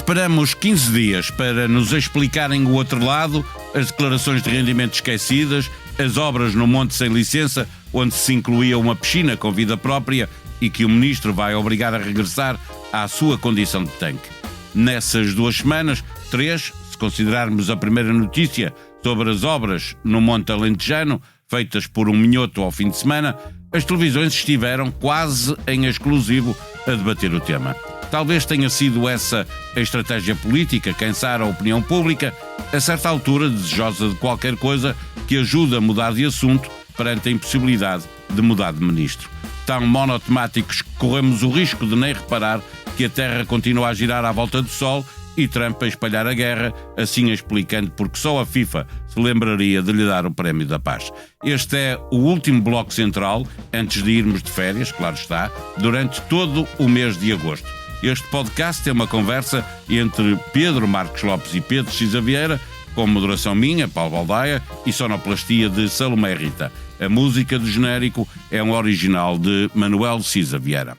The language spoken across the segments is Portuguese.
Esperamos 15 dias para nos explicarem o outro lado, as declarações de rendimento esquecidas, as obras no Monte sem licença, onde se incluía uma piscina com vida própria e que o ministro vai obrigar a regressar à sua condição de tanque. Nessas 2 semanas, 3, se considerarmos a primeira notícia sobre as obras no Monte Alentejano, feitas por um minhoto ao fim de semana, as televisões estiveram quase em exclusivo a debater o tema. Talvez tenha sido essa a estratégia política, cansar a opinião pública, a certa altura desejosa de qualquer coisa que ajude a mudar de assunto perante a impossibilidade de mudar de ministro. Tão monotemáticos que corremos o risco de nem reparar que a Terra continua a girar à volta do Sol e Trump a espalhar a guerra, assim explicando porque só a FIFA se lembraria de lhe dar o Prémio da Paz. Este é o último bloco central, antes de irmos de férias, claro está, durante todo o mês de agosto. Este podcast é uma conversa entre Pedro Marcos Lopes e Pedro Cisa Vieira, com moderação minha, Paulo Baldaia, e sonoplastia de Salomé Rita. A música do genérico é um original de Manuel Cisa Vieira.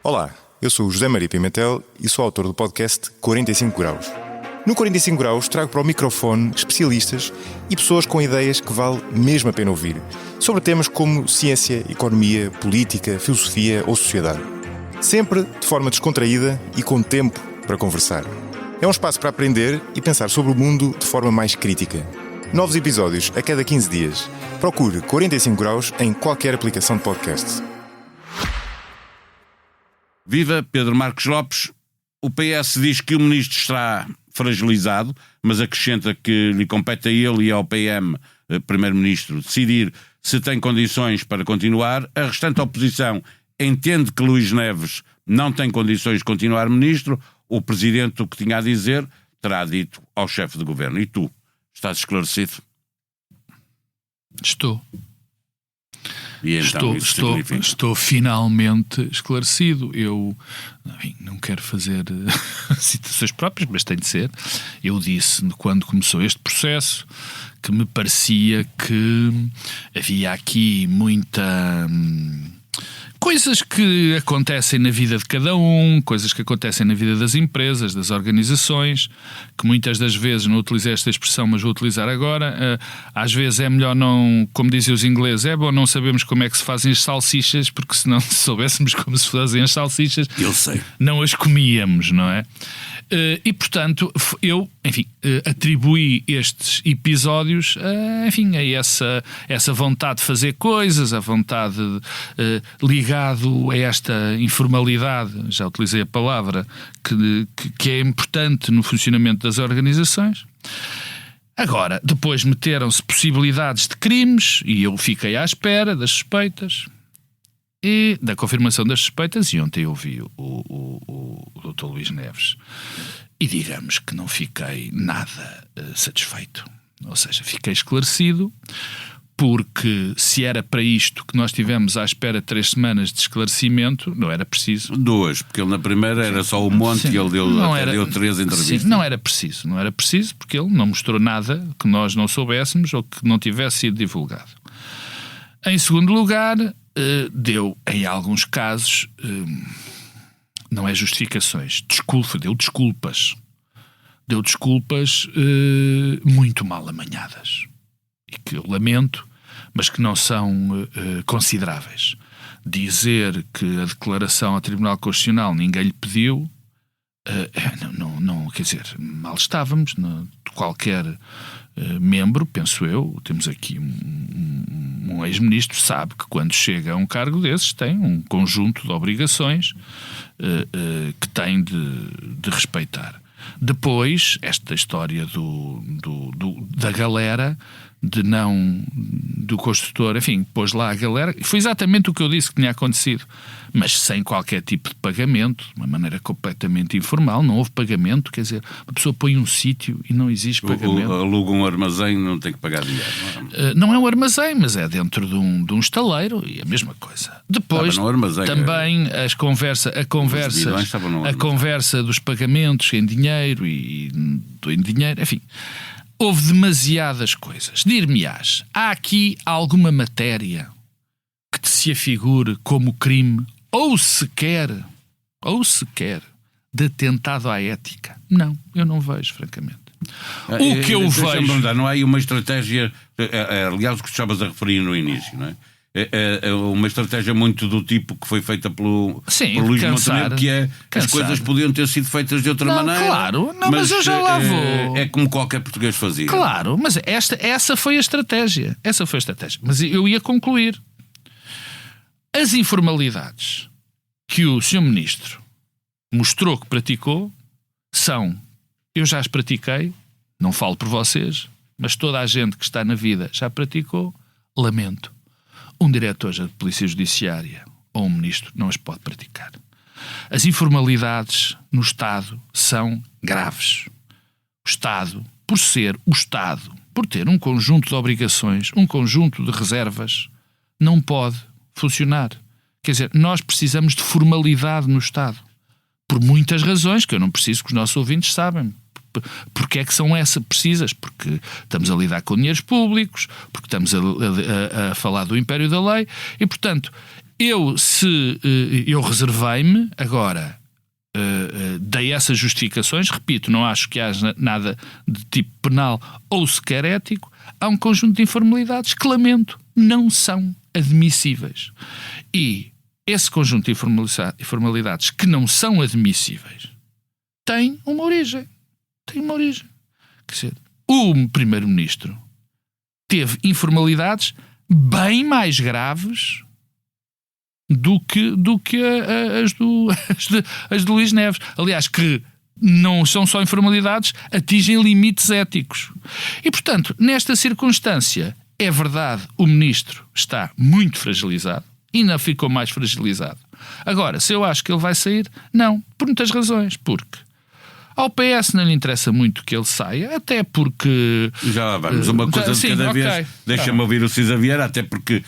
Olá, eu sou o José Maria Pimentel e sou autor do podcast 45 Graus. No 45 Graus trago para o microfone especialistas e pessoas com ideias que vale mesmo a pena ouvir, sobre temas como ciência, economia, política, filosofia ou sociedade. Sempre de forma descontraída e com tempo para conversar. É um espaço para aprender e pensar sobre o mundo de forma mais crítica. Novos episódios a cada 15 dias. Procure 45 Graus em qualquer aplicação de podcast. Viva Pedro Marcos Lopes. O PS diz que o ministro está fragilizado, mas acrescenta que lhe compete a ele e ao PM, primeiro-ministro, decidir se tem condições para continuar. A restante oposição entende que Luís Neves não tem condições de continuar ministro. O presidente, o que tinha a dizer, terá dito ao chefe de governo. E tu, estás esclarecido? Estou. E então estou finalmente esclarecido. Eu não quero fazer citações próprias, mas tem de ser. Eu disse, quando começou este processo, que me parecia que havia aqui muita... coisas que acontecem na vida de cada um, coisas que acontecem na vida das empresas, das organizações, que muitas das vezes, não utilizei esta expressão, mas vou utilizar agora, às vezes é melhor não, como dizem os ingleses, é bom não sabermos como é que se fazem as salsichas, porque se não soubéssemos como se fazem as salsichas, eu sei, não as comíamos, não é? E, portanto, eu, atribuí estes episódios a essa vontade de fazer coisas, a vontade ligado a esta informalidade, já utilizei a palavra, que é importante no funcionamento das organizações. Agora, depois meteram-se possibilidades de crimes e eu fiquei à espera das suspeitas e da confirmação das suspeitas, e ontem eu vi o Dr. Luís Neves e digamos que não fiquei nada satisfeito. Ou seja, fiquei esclarecido, porque se era para isto que nós tivemos à espera 3 semanas de esclarecimento, não era preciso. 2, porque ele na primeira era só o monte. Sim, e ele deu 3 entrevistas. Sim, não era preciso, porque ele não mostrou nada que nós não soubéssemos ou que não tivesse sido divulgado. Em segundo lugar, deu, em alguns casos, não é justificações, deu desculpas. Deu desculpas muito mal amanhadas. E que eu lamento, mas que não são consideráveis. Dizer que a declaração ao Tribunal Constitucional ninguém lhe pediu, não, quer dizer, mal estávamos, qualquer membro, penso eu, temos aqui um ex-ministro, sabe que quando chega a um cargo desses tem um conjunto de obrigações que tem de respeitar. Depois, esta história da galera, do construtor, enfim, pôs lá a galera, foi exatamente o que eu disse que tinha acontecido, mas sem qualquer tipo de pagamento, de uma maneira completamente informal, não houve pagamento, quer dizer, uma pessoa põe um sítio e não existe pagamento. Aluga um armazém, não tem que pagar dinheiro. Não é um armazém, mas é dentro de um estaleiro e a mesma coisa. Depois, também a conversa dos pagamentos em dinheiro e do dinheiro, enfim... Houve demasiadas coisas. Dir-me-ás, há aqui alguma matéria que te se afigure como crime ou sequer de atentado à ética? Não, eu não vejo, francamente. O que eu vejo... Não há aí uma estratégia, aliás, o que estavas a referir no início, não é? É uma estratégia muito do tipo que foi feita pelo Luís Montenegro, que é as coisas podiam ter sido feitas de outra maneira. Claro, mas eu já lá vou. É como qualquer português fazia. Claro, mas essa foi a estratégia. Essa foi a estratégia. Mas eu ia concluir. As informalidades que o Sr. Ministro mostrou que praticou são... Eu já as pratiquei, não falo por vocês, mas toda a gente que está na vida já praticou, lamento. Um diretor de Polícia Judiciária ou um ministro não as pode praticar. As informalidades no Estado são graves. O Estado, por ser o Estado, por ter um conjunto de obrigações, um conjunto de reservas, não pode funcionar. Quer dizer, nós precisamos de formalidade no Estado. Por muitas razões, que eu não preciso que os nossos ouvintes sabem. Porque é que são essas precisas? Porque estamos a lidar com dinheiros públicos, porque estamos a falar do império da lei, e portanto, eu reservei-me, agora dei essas justificações, repito, não acho que haja nada de tipo penal ou sequer ético, há um conjunto de informalidades que, lamento, não são admissíveis. E esse conjunto de informalidades que não são admissíveis tem uma origem. Tem uma origem. Quer dizer, o Primeiro-Ministro teve informalidades bem mais graves do que as de Luís Neves. Aliás, que não são só informalidades, atingem limites éticos. E, portanto, nesta circunstância, é verdade, o Ministro está muito fragilizado, ainda ficou mais fragilizado. Agora, se eu acho que ele vai sair, não, por muitas razões. Porque ao PS não lhe interessa muito que ele saia, até porque... Já lá vamos, uma coisa de cada vez. Deixa-me ouvir o Cisa Vieira, até porque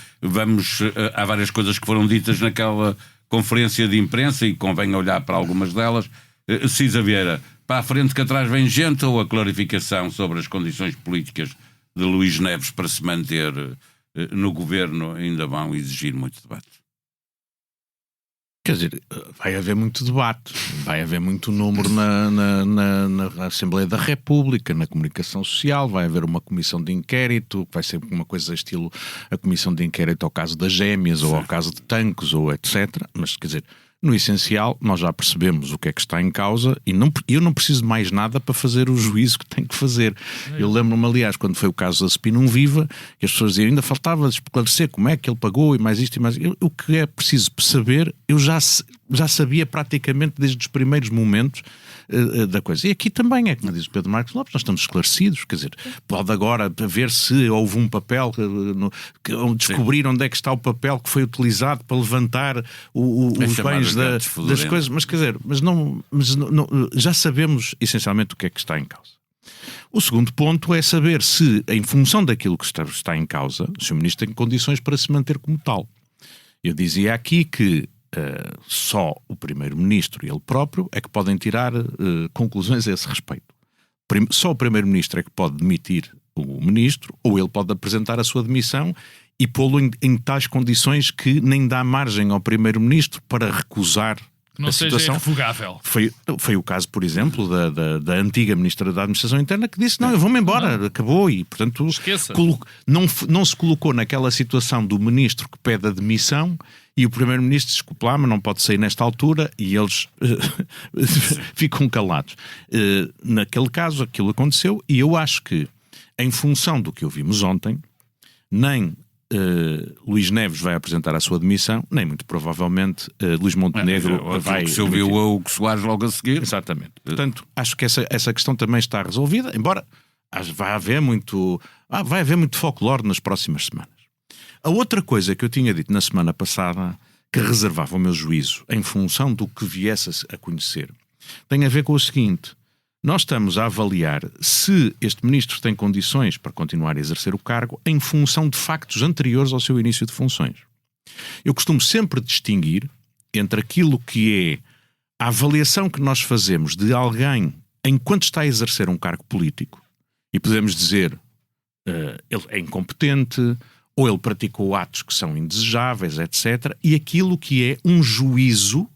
há várias coisas que foram ditas naquela conferência de imprensa e convém olhar para algumas delas. Cisa Vieira, para a frente que atrás vem gente, ou a clarificação sobre as condições políticas de Luís Neves para se manter no governo ainda vão exigir muito debate? Quer dizer, vai haver muito debate, vai haver muito número na Assembleia da República, na comunicação social, vai haver uma comissão de inquérito, vai ser uma coisa estilo a comissão de inquérito ao caso das gêmeas, ou ao caso de Tancos, ou etc. Mas, quer dizer, no essencial, nós já percebemos o que é que está em causa e eu não preciso de mais nada para fazer o juízo que tenho que fazer. Eu lembro-me, aliás, quando foi o caso da Spinum Viva, que as pessoas diziam, ainda faltava esclarecer como é que ele pagou e mais isto e mais... O que é preciso saber, eu já sabia praticamente desde os primeiros momentos da coisa. E aqui também é, como diz o Pedro Marcos Lopes, nós estamos esclarecidos, quer dizer, pode agora ver se houve um papel, descobrir onde é que está o papel que foi utilizado para levantar os bens das coisas, mas quer dizer, mas não, já sabemos essencialmente o que é que está em causa. O segundo ponto é saber se, em função daquilo que está em causa, se o Ministro tem condições para se manter como tal. Eu dizia aqui que só o Primeiro-Ministro e ele próprio é que podem tirar conclusões a esse respeito. Só o Primeiro-Ministro é que pode demitir o Ministro, ou ele pode apresentar a sua demissão e pô-lo em tais condições que nem dá margem ao Primeiro-Ministro para recusar não a seja situação. irrevogável. Foi o caso, por exemplo, da antiga Ministra da Administração Interna que disse, não, eu vou-me embora, acabou, e portanto não se colocou naquela situação do Ministro que pede a demissão e o Primeiro-Ministro desculpa lá, mas não pode sair nesta altura, e eles ficam calados. Naquele caso aquilo aconteceu, e eu acho que em função do que ouvimos ontem, nem Luís Neves vai apresentar a sua demissão, nem muito provavelmente Luís Montenegro vai... Se ouviu o Hugo Soares logo a seguir. Exatamente. Portanto, acho que essa questão também está resolvida, embora vai haver muito folclore nas próximas semanas. A outra coisa que eu tinha dito na semana passada, que reservava o meu juízo em função do que viesse a conhecer, tem a ver com o seguinte: nós estamos a avaliar se este ministro tem condições para continuar a exercer o cargo em função de factos anteriores ao seu início de funções. Eu costumo sempre distinguir entre aquilo que é a avaliação que nós fazemos de alguém enquanto está a exercer um cargo político, e podemos dizer ele é incompetente, ou ele praticou atos que são indesejáveis, etc., e aquilo que é um juízo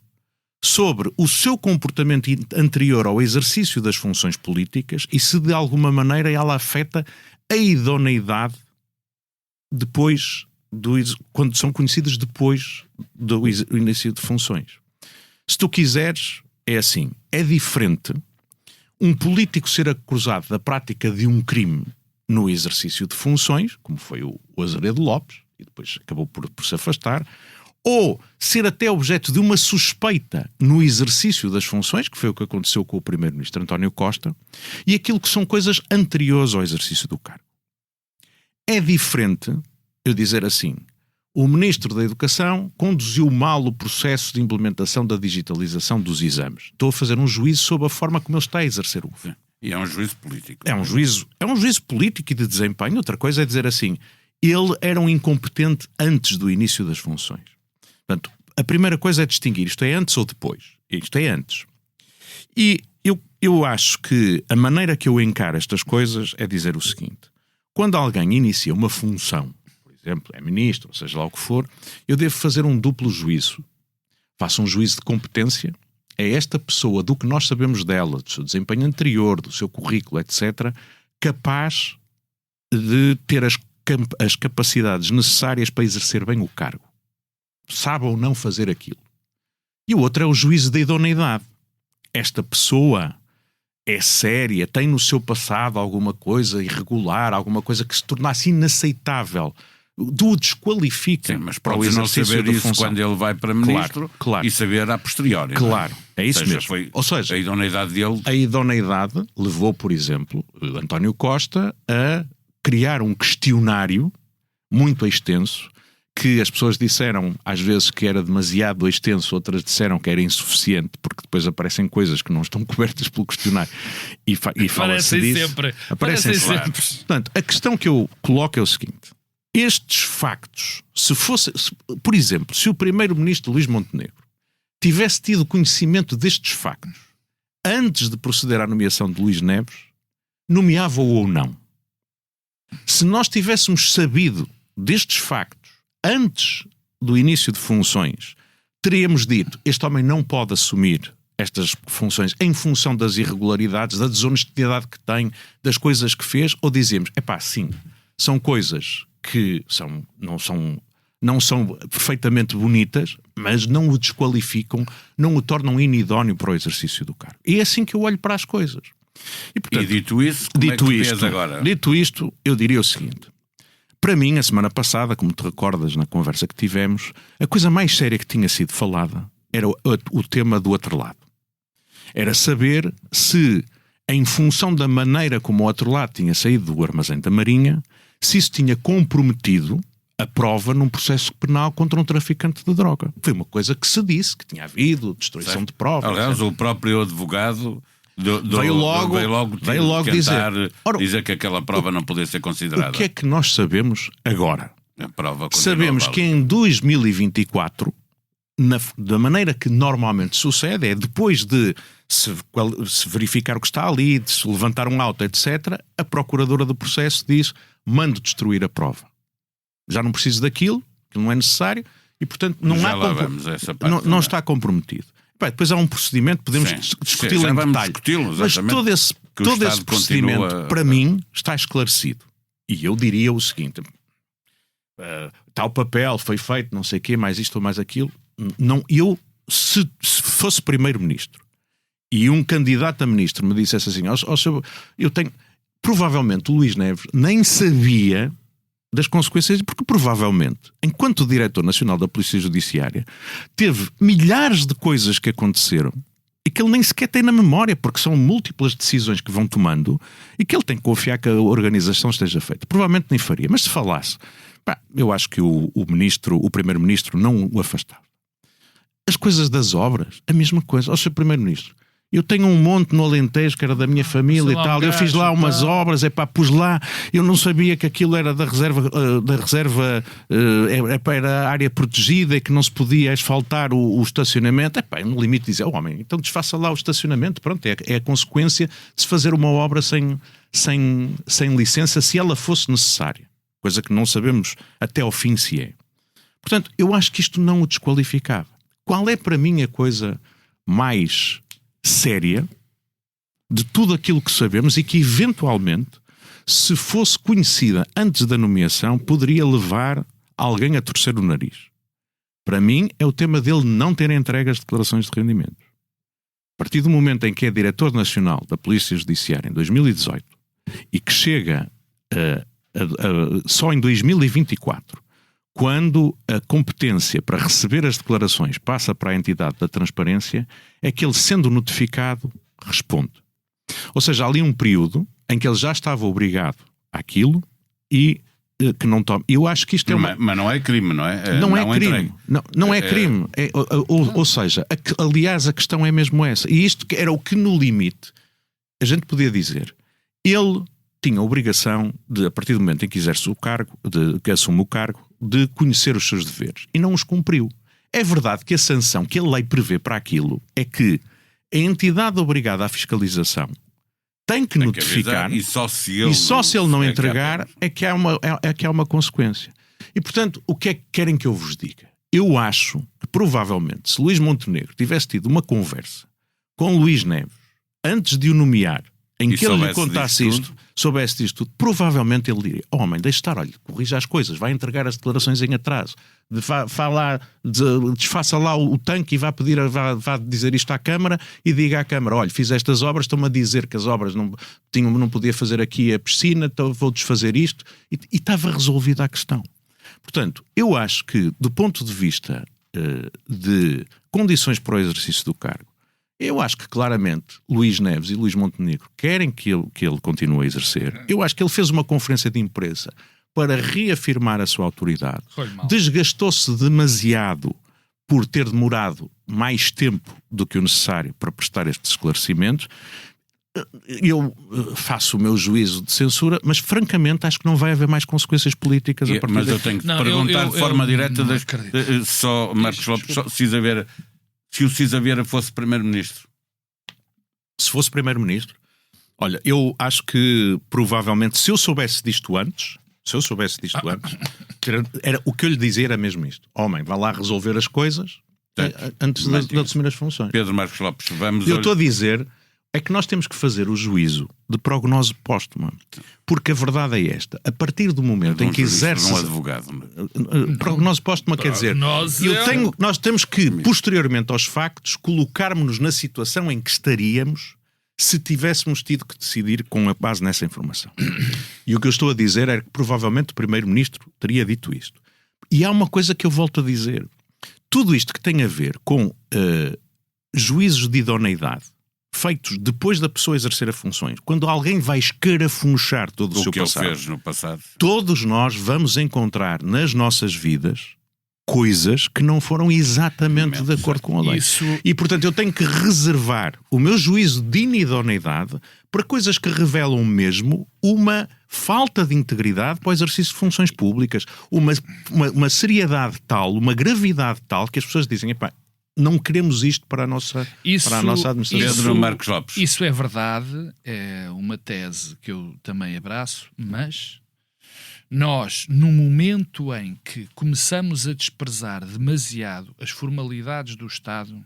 sobre o seu comportamento anterior ao exercício das funções políticas e se de alguma maneira ela afeta a idoneidade quando são conhecidas depois do início de funções. Se tu quiseres, é assim, é diferente um político ser acusado da prática de um crime no exercício de funções, como foi o Azeredo Lopes, e depois acabou por se afastar, ou ser até objeto de uma suspeita no exercício das funções, que foi o que aconteceu com o primeiro-ministro António Costa, e aquilo que são coisas anteriores ao exercício do cargo. É diferente eu dizer assim, o Ministro da Educação conduziu mal o processo de implementação da digitalização dos exames. Estou a fazer um juízo sobre a forma como ele está a exercer o governo. E é um juízo político. É um juízo político e de desempenho. Outra coisa é dizer assim, ele era um incompetente antes do início das funções. Portanto, a primeira coisa é distinguir isto é antes ou depois. Isto é antes. E eu acho que a maneira que eu encaro estas coisas é dizer o seguinte. Quando alguém inicia uma função, por exemplo, é ministro, ou seja lá o que for, eu devo fazer um duplo juízo. Faço um juízo de competência. É esta pessoa, do que nós sabemos dela, do seu desempenho anterior, do seu currículo, etc., capaz de ter as capacidades necessárias para exercer bem o cargo. Sabe ou não fazer aquilo. E o outro é o juízo da idoneidade. Esta pessoa é séria, tem no seu passado alguma coisa irregular, alguma coisa que se tornasse inaceitável, o desqualifica. Sim, mas para o pode não exercício saber da isso função. quando ele vai para ministro, claro. e saber a posteriori. Claro, é isso Ou seja, mesmo. Ou seja, a idoneidade dele. a idoneidade levou, por exemplo, António Costa a criar um questionário muito extenso, que as pessoas disseram às vezes que era demasiado extenso, outras disseram que era insuficiente, porque depois aparecem coisas que não estão cobertas pelo questionário e fala-se disso. Aparecem sempre. Portanto, a questão que eu coloco é o seguinte: estes factos, por exemplo, se o primeiro-ministro Luís Montenegro tivesse tido conhecimento destes factos antes de proceder à nomeação de Luís Neves, nomeava-o ou não? Se nós tivéssemos sabido destes factos antes do início de funções, teríamos dito, este homem não pode assumir estas funções em função das irregularidades, da desonestidade que tem, das coisas que fez, ou dizemos, sim, são coisas que não são perfeitamente bonitas, mas não o desqualificam, não o tornam inidóneo para o exercício do cargo. E é assim que eu olho para as coisas. E, portanto, dito isso, como é que vês agora? Dito isto, eu diria o seguinte. Para mim, a semana passada, como te recordas na conversa que tivemos, a coisa mais séria que tinha sido falada era o tema do atrelado. Era saber se, em função da maneira como o atrelado tinha saído do armazém da Marinha, se isso tinha comprometido a prova num processo penal contra um traficante de droga. Foi uma coisa que se disse, que tinha havido destruição de provas. Aliás, o próprio advogado veio logo dizer que aquela prova não podia ser considerada. O que é que nós sabemos agora? A prova sabemos que em 2024, da maneira que normalmente sucede, é depois de se verificar o que está ali, de se levantar um auto, etc., a procuradora do processo diz, mando destruir a prova. Já não preciso daquilo, que não é necessário, e portanto não está comprometido. Depois há um procedimento, podemos discuti-lo em detalhe. Mas todo esse procedimento, para mim, está esclarecido. E eu diria o seguinte: tal papel foi feito, não sei o quê, mais isto ou mais aquilo. Não, se fosse primeiro-ministro e um candidato a ministro me dissesse assim, eu tenho. Provavelmente o Luís Neves nem sabia das consequências, porque provavelmente, enquanto Diretor Nacional da Polícia Judiciária, teve milhares de coisas que aconteceram e que ele nem sequer tem na memória, porque são múltiplas decisões que vão tomando e que ele tem que confiar que a organização esteja feita. Provavelmente nem faria, mas se falasse, eu acho que o primeiro-ministro não o afastava. As coisas das obras, a mesma coisa. Ó, Sr. Primeiro-Ministro, eu tenho um monte no Alentejo que era da minha família e tal. Eu fiz lá umas obras, pus lá. Eu não sabia que aquilo era da reserva, era área protegida e que não se podia asfaltar o estacionamento. No limite dizer, homem, então desfaça lá o estacionamento. Pronto, é a consequência de se fazer uma obra sem licença, se ela fosse necessária. Coisa que não sabemos até ao fim se é. Portanto, eu acho que isto não o desqualificava. Qual é para mim a coisa mais séria de tudo aquilo que sabemos e que, eventualmente, se fosse conhecida antes da nomeação, poderia levar alguém a torcer o nariz. Para mim, é o tema dele não ter entregue as declarações de rendimentos. A partir do momento em que é diretor nacional da Polícia Judiciária em 2018 e que chega só em 2024, quando a competência para receber as declarações passa para a entidade da transparência, é que ele, sendo notificado, responde. Ou seja, há ali um período em que ele já estava obrigado àquilo e que não toma. Eu acho que isto é Mas não é crime, não é? Não é crime. Não é crime. Ou seja, aliás, a questão é mesmo essa. E isto era o que, no limite, a gente podia dizer. Ele tinha a obrigação de, a partir do momento em que exerce o cargo, que assume o cargo, de conhecer os seus deveres. E não os cumpriu. É verdade que a sanção que a lei prevê para aquilo é que a entidade obrigada à fiscalização tem que notificar, e só se ele não entregar é que há uma consequência. E, portanto, o que é que querem que eu vos diga? Eu acho que, provavelmente, se Luís Montenegro tivesse tido uma conversa com Luís Neves antes de o nomear, em que ele lhe contasse isto, soubesse disto tudo, provavelmente ele diria: homem, deixe estar, olha, corrija as coisas, vai entregar as declarações em atraso, desfaça lá o tanque e vá dizer isto à Câmara e diga à Câmara: olha, fiz estas obras, estão-me a dizer que as obras não podia fazer aqui a piscina, então vou desfazer isto, e estava resolvida a questão. Portanto, eu acho que, do ponto de vista de condições para o exercício do cargo, eu acho que claramente Luís Neves e Luís Montenegro querem que ele continue a exercer. Eu acho que ele fez uma conferência de imprensa para reafirmar a sua autoridade. Desgastou-se demasiado por ter demorado mais tempo do que o necessário para prestar estes esclarecimentos. Eu faço o meu juízo de censura, mas francamente acho que não vai haver mais consequências políticas a partir Mas eu tenho que perguntar de forma direta, só, Marcos Lopes, se o Cisa Vieira fosse Primeiro-Ministro. Se fosse Primeiro-Ministro, olha, eu acho que provavelmente, se eu soubesse disto antes, era, o que eu lhe dizia era mesmo isto: homem, vá lá resolver as coisas antes de assumir as funções. Pedro Marcos Lopes, eu estou a dizer é que nós temos que fazer o juízo de prognose póstuma, porque a verdade é esta: a partir do momento em que exerce um advogado, prognose póstuma quer dizer, nós temos que, posteriormente aos factos, colocarmos-nos na situação em que estaríamos se tivéssemos tido que decidir com a base nessa informação. E o que eu estou a dizer é que provavelmente o Primeiro-Ministro teria dito isto. E há uma coisa que eu volto a dizer: tudo isto que tem a ver com juízos de idoneidade feitos depois da pessoa exercer as funções, quando alguém vai escarafunchar todo o seu passado, ele fez no passado, todos nós vamos encontrar nas nossas vidas coisas que não foram exatamente de acordo com a lei. E, portanto, eu tenho que reservar o meu juízo de inidoneidade para coisas que revelam mesmo uma falta de integridade para o exercício de funções públicas, uma seriedade tal, uma gravidade tal, que as pessoas dizem: epá, não queremos isto para a nossa administração. Pedro Marcos Lopes. Isso é verdade, é uma tese que eu também abraço, mas nós, no momento em que começamos a desprezar demasiado as formalidades do Estado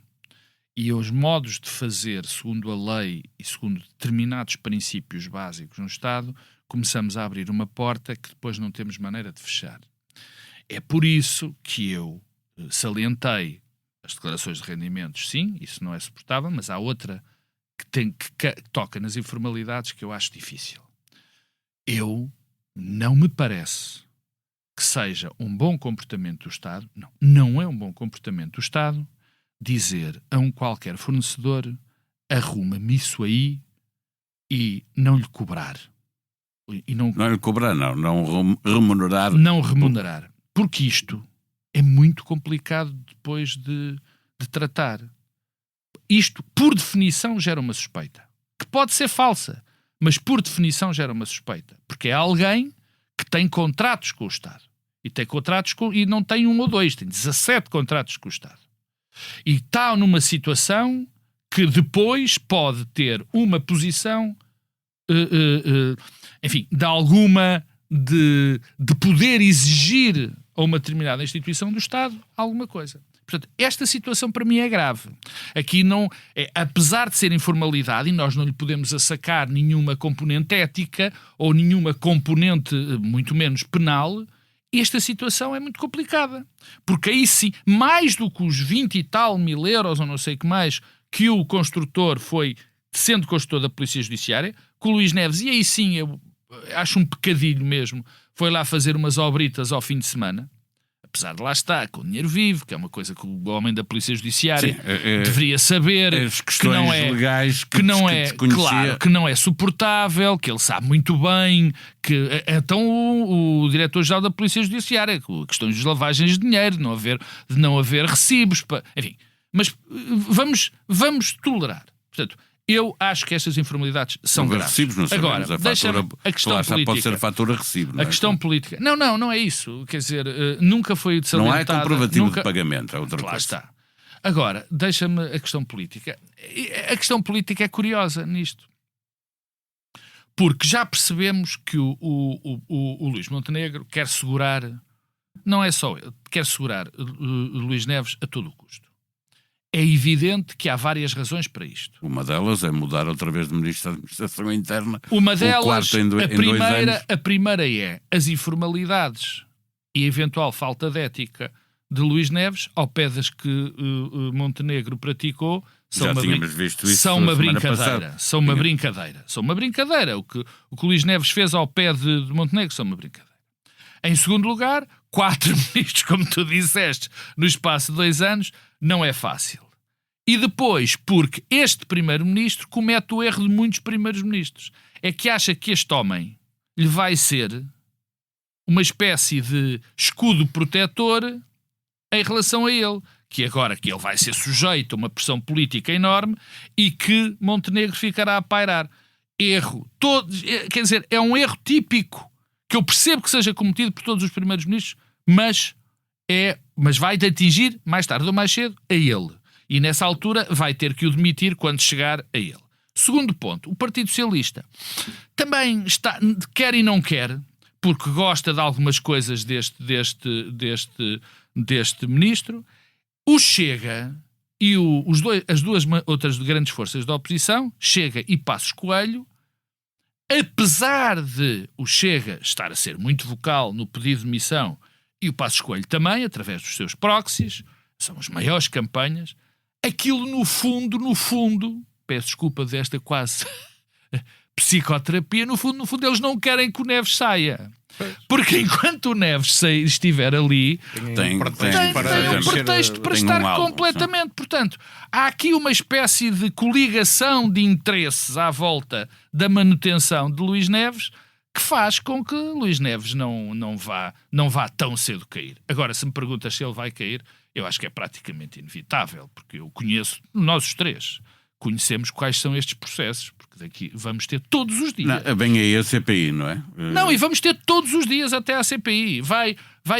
e os modos de fazer segundo a lei e segundo determinados princípios básicos no Estado, começamos a abrir uma porta que depois não temos maneira de fechar. É por isso que eu salientei as declarações de rendimentos, sim, isso não é suportável, mas há outra que toca nas informalidades que eu acho difícil. Não me parece que seja um bom comportamento do Estado, não é um bom comportamento do Estado dizer a um qualquer fornecedor: arruma-me isso aí, e não lhe cobrar. E não lhe cobrar, não remunerar. Não remunerar. Porque isto é muito complicado depois de tratar. Isto, por definição, gera uma suspeita. Que pode ser falsa, mas por definição gera uma suspeita. Porque é alguém que tem contratos com o Estado. E tem contratos e não tem 1 ou 2, tem 17 contratos com o Estado. E está numa situação que depois pode ter uma posição, enfim, de alguma... de poder exigir ou uma determinada instituição do Estado alguma coisa. Portanto, esta situação para mim é grave. Aqui não apesar de ser informalidade, e nós não lhe podemos assacar nenhuma componente ética ou nenhuma componente, muito menos penal, esta situação é muito complicada. Porque aí sim, mais do que os 20 e tal mil euros, ou não sei o que mais, que o construtor foi, sendo construtor da Polícia Judiciária, com o Luís Neves, e aí sim, eu acho um pecadilho mesmo, foi lá fazer umas obritas ao fim de semana, apesar de lá estar com dinheiro vivo, que é uma coisa que o homem da Polícia Judiciária deveria saber, as questões que não é legais que não é desconhecia. claro, que não é suportável, que ele sabe muito bem que então o diretor-geral da Polícia Judiciária, questões de lavagens de dinheiro, de não haver recibos, enfim, mas vamos tolerar. Portanto, eu acho que estas informalidades são graves. Recibos, não sabemos. Agora, deixa-me a questão política. Pode ser a fatura recibo. Não é? A questão política. Não é isso. Quer dizer, nunca foi salientada. Não é comprovativo de pagamento, é outra coisa. Lá está. Agora, deixa-me a questão política. A questão política é curiosa nisto. Porque já percebemos que o Luís Montenegro quer segurar, não é só ele, quer segurar Luís Neves a todo o custo. É evidente que há várias razões para isto. Uma delas é mudar outra vez de Ministro da Administração Interna. Uma delas, a primeira é as informalidades e a eventual falta de ética de Luís Neves, ao pé das que Montenegro praticou, são uma brincadeira. São uma brincadeira. O que o Luís Neves fez ao pé de Montenegro são uma brincadeira. Em segundo lugar, 4 ministros, como tu disseste, no espaço de 2 anos, não é fácil. E depois, porque este primeiro-ministro comete o erro de muitos primeiros-ministros. É que acha que este homem lhe vai ser uma espécie de escudo protetor em relação a ele. Que agora que ele vai ser sujeito a uma pressão política enorme e que Montenegro ficará a pairar. Erro. Quer dizer, é um erro típico que eu percebo que seja cometido por todos os primeiros-ministros, mas vai atingir, mais tarde ou mais cedo, a ele. E nessa altura vai ter que o demitir quando chegar a ele. Segundo ponto, o Partido Socialista também quer e não quer, porque gosta de algumas coisas deste ministro. O Chega e as duas outras grandes forças da oposição, Chega e Passos Coelho, apesar de o Chega estar a ser muito vocal no pedido de demissão e o Passos Coelho também, através dos seus proxies, são as maiores campanhas, aquilo no fundo, peço desculpa desta quase psicoterapia, no fundo eles não querem que o Neves saia. Porque enquanto o Neves estiver ali, tem um pretexto para estar completamente. Portanto, há aqui uma espécie de coligação de interesses à volta da manutenção de Luís Neves que faz com que Luís Neves não vá tão cedo cair. Agora, se me perguntas se ele vai cair, eu acho que é praticamente inevitável, porque eu conheço, nós os três, conhecemos quais são estes processos, porque daqui vamos ter todos os dias. Vem aí a CPI, não é? Não, e vamos ter todos os dias até à CPI. Vai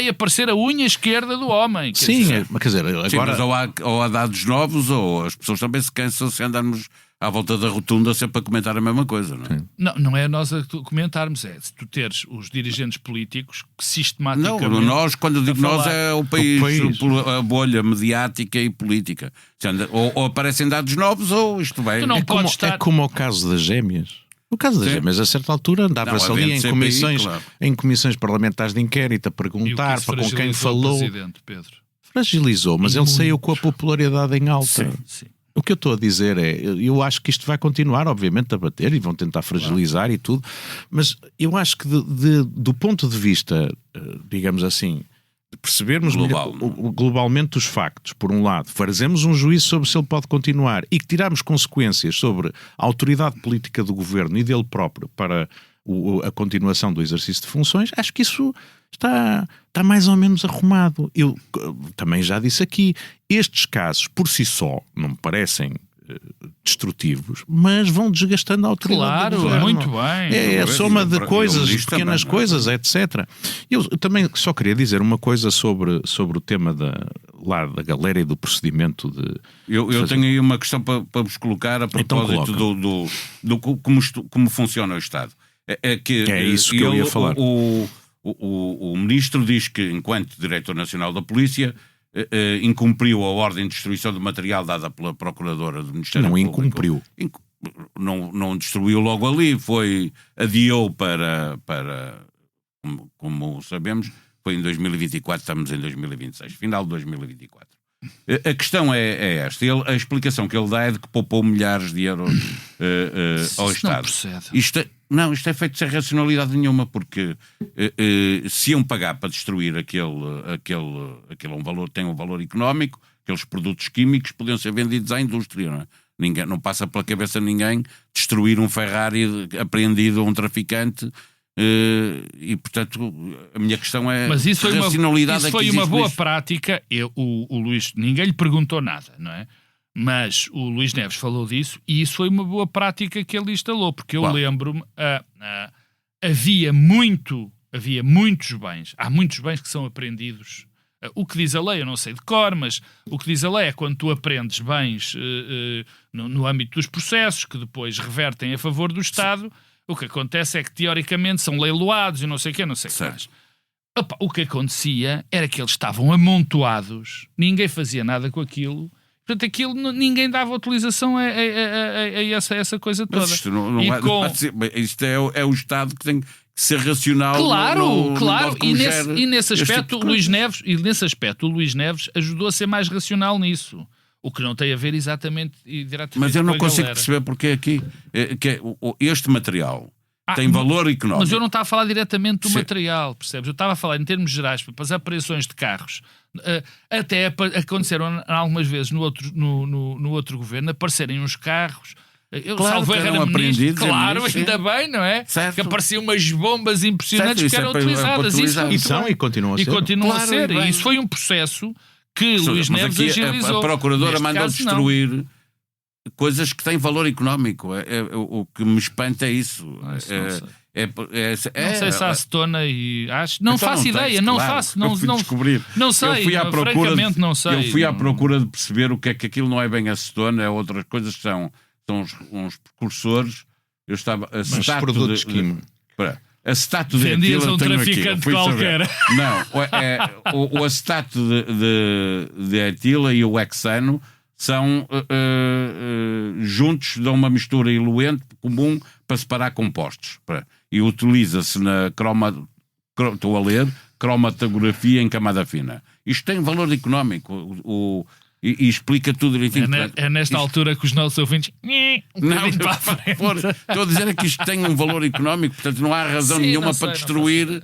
aparecer a unha esquerda do homem. Sim, quer dizer, agora... Sim, mas ou há dados novos, ou as pessoas também se cansam se andarmos à volta da rotunda sempre a comentar a mesma coisa, não é? Não é nós a comentarmos, é se tu teres os dirigentes políticos que sistematicamente... Não, nós, quando eu digo nós, é o país. A bolha mediática e política. Ou aparecem dados novos, ou isto vai... É como o caso das gêmeas. O caso das gêmeas, a certa altura, andava-se ali em comissões parlamentares de inquérito a perguntar para com quem falou. Pedro. Fragilizou, mas ele saiu com a popularidade em alta. Sim. O que eu estou a dizer é, eu acho que isto vai continuar, obviamente, a bater e vão tentar fragilizar e tudo, mas eu acho que do ponto de vista, digamos assim, de percebermos globalmente os factos, por um lado, fazemos um juízo sobre se ele pode continuar e que tirarmos consequências sobre a autoridade política do governo e dele próprio para a continuação do exercício de funções, acho que isso está mais ou menos arrumado. Eu também já disse aqui, estes casos por si só não me parecem destrutivos, mas vão desgastando a autoridade do governo. Muito bem. É a soma de coisas, pequenas coisas, etc. Eu também só queria dizer uma coisa sobre o tema da galera e do procedimento de... Eu tenho aí uma questão para vos colocar a propósito do como funciona o Estado. É isso que eu ia falar. o ministro diz que, enquanto Diretor Nacional da Polícia, incumpriu a ordem de destruição de material dada pela Procuradora do Ministério Público. Incumpriu. Não destruiu logo ali, adiou para como sabemos, foi em 2024, estamos em 2026, final de 2024. A questão é esta. A explicação que ele dá é de que poupou milhares de euros ao Estado. Isto é feito sem racionalidade nenhuma, porque se iam pagar para destruir aquele valor, tem um valor económico, aqueles produtos químicos podiam ser vendidos à indústria, não é? Não passa pela cabeça de ninguém destruir um Ferrari apreendido a um traficante. E portanto a minha questão é, mas isso foi racionalidade. Isso foi uma boa prática. O Luís, ninguém lhe perguntou nada, não é? Mas o Luís Neves falou disso e isso foi uma boa prática que ele instalou, porque eu lembro-me, havia muitos bens, há muitos bens que são apreendidos. O que diz a lei, eu não sei de cor, mas o que diz a lei é quando tu aprendes bens no âmbito dos processos que depois revertem a favor do Estado. O que acontece é que, teoricamente, são leiloados e não sei o que mais. O que acontecia era que eles estavam amontoados, ninguém fazia nada com aquilo, portanto, aquilo ninguém dava utilização a essa coisa toda. Mas isto é o Estado que tem que ser racional. Claro. E nesse aspecto, o Luís Neves ajudou a ser mais racional nisso. O que não tem a ver exatamente e diretamente. Mas eu não consigo perceber porque aqui este material tem valor económico. Mas eu não estava a falar diretamente do material, percebes? Eu estava a falar em termos gerais para as operações de carros. Até aconteceram algumas vezes no outro governo aparecerem uns carros. Salvo erro, eram apreendidos. Claro, ainda bem, não é? Certo. Que apareciam umas bombas impressionantes que eram utilizadas. E continuam a ser. E isso foi um processo que Luís Neves agilizou. A Procuradora mandou destruir coisas que têm valor económico. O que me espanta é isso. Não sei se há acetona e acho. Não faço ideia, não faço. Não descobrir. Não sei, francamente não sei. Eu fui à procura de perceber o que é que aquilo não é bem acetona, é outras coisas que são uns precursores. Eu estava produtos químicos. Acetato de etila. Vendias a um traficante qualquer. Não, o acetato de etila e o hexano são juntos, dão uma mistura eluente comum para separar compostos. E utiliza-se na cromatografia em camada fina. Isto tem valor económico. E explica tudo direitinho. É nesta altura que os nossos ouvintes. Estou a dizer que isto tem um valor económico, portanto não há razão nenhuma para destruir.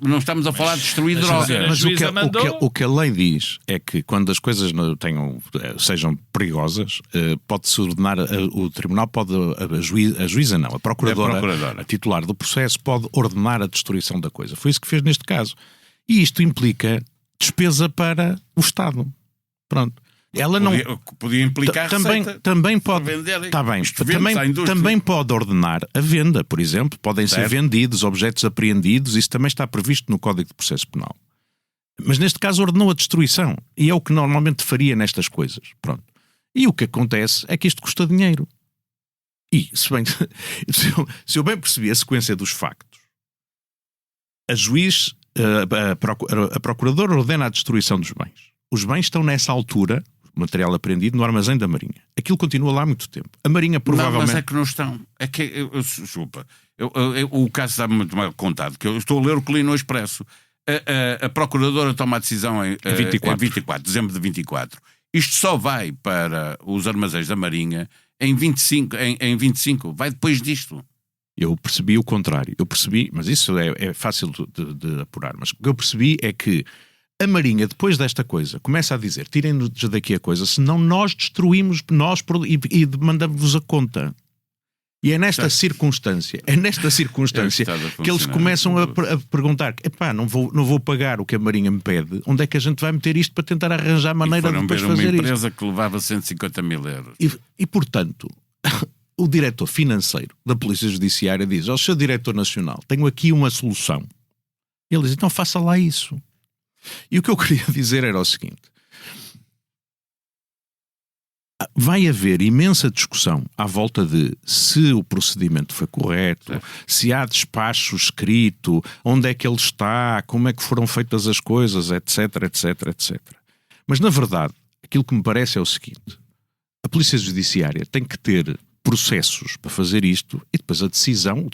Não estamos a falar de destruir droga. Mas o que a lei diz é que quando as coisas sejam perigosas, pode-se ordenar, o tribunal pode, a juíza não, a procuradora, a titular do processo, pode ordenar a destruição da coisa. Foi isso que fez neste caso. E isto implica despesa para o Estado. Pronto. Ela não podia implicar também pode vender, está bem, também pode ordenar a venda, por exemplo, podem ser vendidos objetos apreendidos, isso também está previsto no Código de Processo Penal. Mas neste caso ordenou a destruição e é o que normalmente faria nestas coisas. Pronto. E o que acontece é que isto custa dinheiro. E se eu bem percebi a sequência dos factos, a procuradora ordena a destruição dos bens. Os bens estão nessa altura, material apreendido, no armazém da Marinha. Aquilo continua lá há muito tempo. A Marinha provavelmente... Não, mas é que não estão. É que, desculpa, o caso está muito mal contado, que eu estou a ler o que li no Expresso. A Procuradora toma a decisão em 24, dezembro de 24. Isto só vai para os armazéns da Marinha em 25. Vai depois disto. Eu percebi o contrário. Mas isso é fácil de apurar. Mas o que eu percebi é que a Marinha, depois desta coisa, começa a dizer: tirem-nos daqui a coisa, senão nós destruímos e demandamos-vos a conta. E é nesta circunstância que eles começam a perguntar: epá, não vou pagar o que a Marinha me pede, onde é que a gente vai meter isto para tentar arranjar maneira de depois fazer isto? Uma empresa que levava 150 mil euros. E portanto, o diretor financeiro da Polícia Judiciária diz ao seu diretor nacional: tenho aqui uma solução. Ele diz: então faça lá isso. E o que eu queria dizer era o seguinte: vai haver imensa discussão à volta de se o procedimento foi correto, se há despacho escrito, onde é que ele está, como é que foram feitas as coisas, etc, etc, etc. Mas, na verdade, aquilo que me parece é o seguinte: a Polícia Judiciária tem que ter processos para fazer isto e depois a decisão,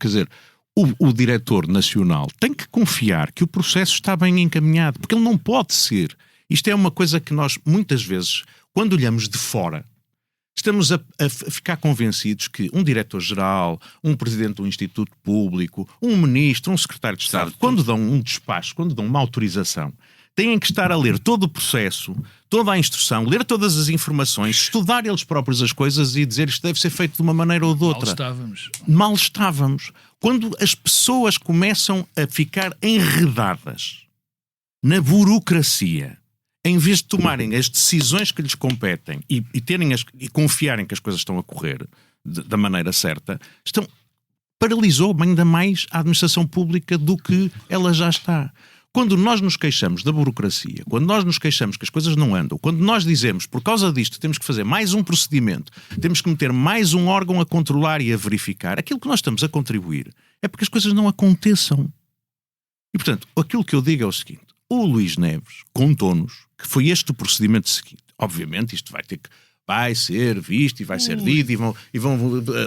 quer dizer, o diretor nacional tem que confiar que o processo está bem encaminhado, porque ele não pode ser. Isto é uma coisa que nós, muitas vezes, quando olhamos de fora, estamos a ficar convencidos que um diretor-geral, um presidente de um instituto público, um ministro, um secretário de Estado, quando dão um despacho, quando dão uma autorização, têm que estar a ler todo o processo, toda a instrução, ler todas as informações, estudar eles próprios as coisas e dizer isto deve ser feito de uma maneira ou de outra. Mal estávamos. Quando as pessoas começam a ficar enredadas na burocracia, em vez de tomarem as decisões que lhes competem e confiarem que as coisas estão a correr da maneira certa, paralisou ainda mais a administração pública do que ela já está. Quando nós nos queixamos da burocracia, quando nós nos queixamos que as coisas não andam, quando nós dizemos, por causa disto, temos que fazer mais um procedimento, temos que meter mais um órgão a controlar e a verificar, aquilo que nós estamos a contribuir é porque as coisas não aconteçam. E, portanto, aquilo que eu digo é o seguinte: o Luís Neves contou-nos que foi este o procedimento seguinte. Obviamente, isto vai ser visto e vai ser dito e vão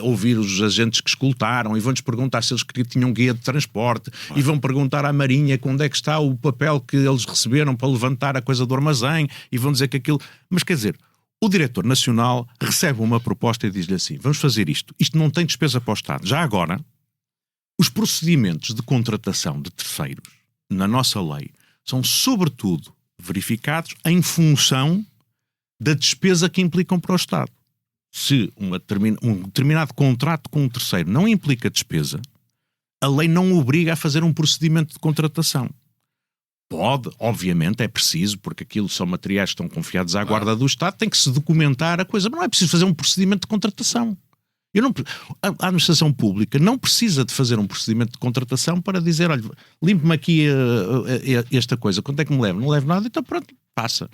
ouvir os agentes que escutaram e vão-lhes perguntar se eles tinham guia de transporte e vão perguntar à Marinha onde é que está o papel que eles receberam para levantar a coisa do armazém e vão dizer que aquilo... Mas quer dizer, o diretor nacional recebe uma proposta e diz-lhe assim: vamos fazer isto não tem despesa para o Estado. Já agora, os procedimentos de contratação de terceiros na nossa lei são sobretudo verificados em função da despesa que implicam para o Estado. Se um determinado contrato com um terceiro não implica despesa, a lei não obriga a fazer um procedimento de contratação. Pode, obviamente, é preciso, porque aquilo são materiais que estão confiados à guarda do Estado, tem que se documentar a coisa, mas não é preciso fazer um procedimento de contratação. A administração pública não precisa de fazer um procedimento de contratação para dizer: olha, limpe-me aqui esta coisa, quanto é que me leva? Não levo nada, então pronto, passa.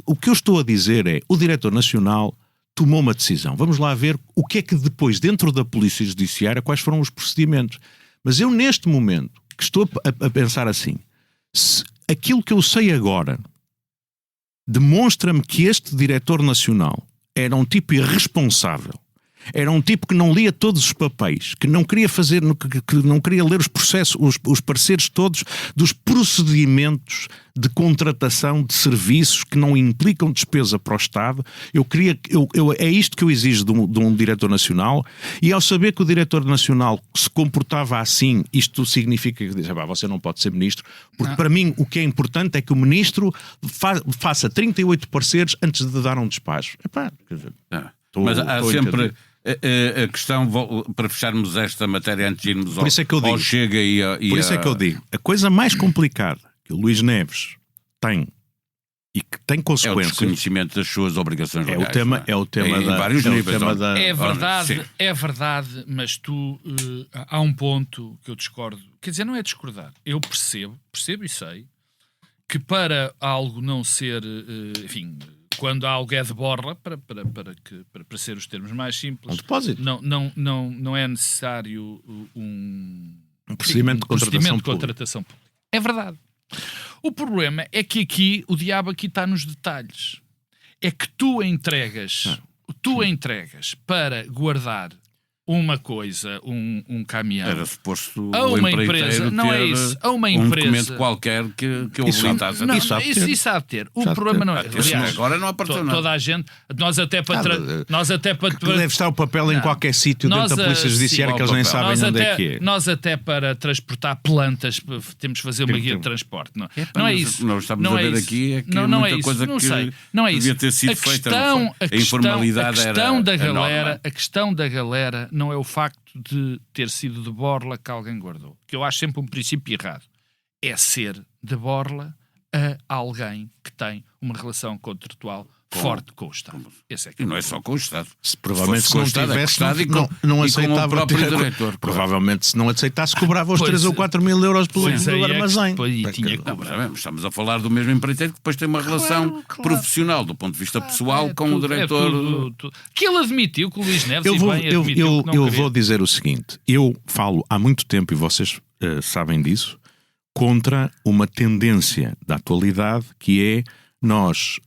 O que eu estou a dizer é: o diretor nacional tomou uma decisão. Vamos lá ver o que é que depois, dentro da Polícia Judiciária, quais foram os procedimentos. Mas eu, neste momento, que estou a pensar assim, se aquilo que eu sei agora demonstra-me que este diretor nacional era um tipo irresponsável, era um tipo que não lia todos os papéis, que não queria fazer, que não queria ler os processos, os pareceres todos dos procedimentos de contratação de serviços que não implicam despesa para o Estado. É isto que eu exijo de um diretor nacional, e ao saber que o diretor nacional se comportava assim, isto significa que diz: você não pode ser ministro, porque para mim o que é importante é que o ministro faça 38 pareceres antes de dar um despacho. Quer dizer, mas há sempre a questão, para fecharmos esta matéria antes de irmos ao Chega por isso é que eu digo, a coisa mais complicada que o Luís Neves tem e que tem consequências... É o desconhecimento das suas obrigações legais. É o tema em vários níveis. É verdade, mas há um ponto que eu discordo. Quer dizer, não é discordar. Eu percebo e sei que para algo não ser, enfim... Quando há algo é de borla, para ser os termos mais simples, um depósito. Não é necessário um procedimento de contratação pública. É verdade. O problema é que aqui o diabo está nos detalhes. É que tu entregas para guardar uma coisa, um caminhão. Era suposto a uma empresa, não é isso, a uma empresa, documento qualquer que habilitasse. Isso há de ter. O problema não é. Aliás, agora não apareceu nada. Toda a gente, nós até para deve estar o papel em qualquer sítio dentro da Polícia Judiciária, que eles nem sabem onde é que é. Nós até para transportar plantas temos que fazer uma guia de transporte. Não é isso. Nós estamos a ver aqui é que muita coisa que devia ter sido feita. A informalidade era enorme. A questão da galera não é o facto de ter sido de borla que alguém guardou, que eu acho sempre um princípio errado. É ser de borla a alguém que tem uma relação contratual forte com o Estado. Esse é que E não é só com o Estado. Provavelmente se não tivesse, não aceitava o próprio ter, diretor. Provavelmente se não aceitasse, cobrava os 3 ou 4 mil euros pelo armazém. Estamos a falar do mesmo empreiteiro que depois tem uma relação profissional do ponto de vista pessoal com o diretor. Que ele admitiu que o Luís Neves eu vou dizer o seguinte, eu falo há muito tempo, e vocês sabem disso, contra uma tendência da atualidade que é nós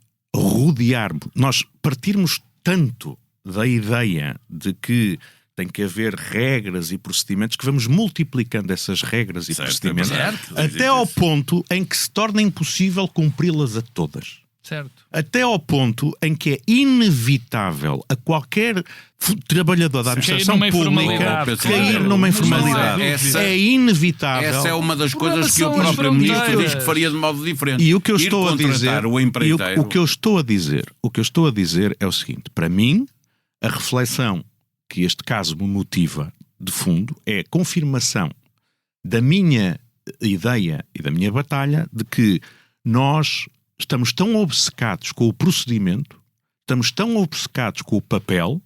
partirmos tanto da ideia de que tem que haver regras e procedimentos que vamos multiplicando essas regras e procedimentos até ao ponto em que se torna impossível cumpri-las a todas. Certo. Até ao ponto em que é inevitável a qualquer trabalhador da administração pública cair numa informalidade. É inevitável. Essa é uma das coisas que o próprio ministro diz que faria de modo diferente. E o que eu estou a dizer, o que eu estou a dizer é o seguinte: para mim, a reflexão que este caso me motiva de fundo é a confirmação da minha ideia e da minha batalha de que nós estamos tão obcecados com o procedimento, estamos tão obcecados com o papel,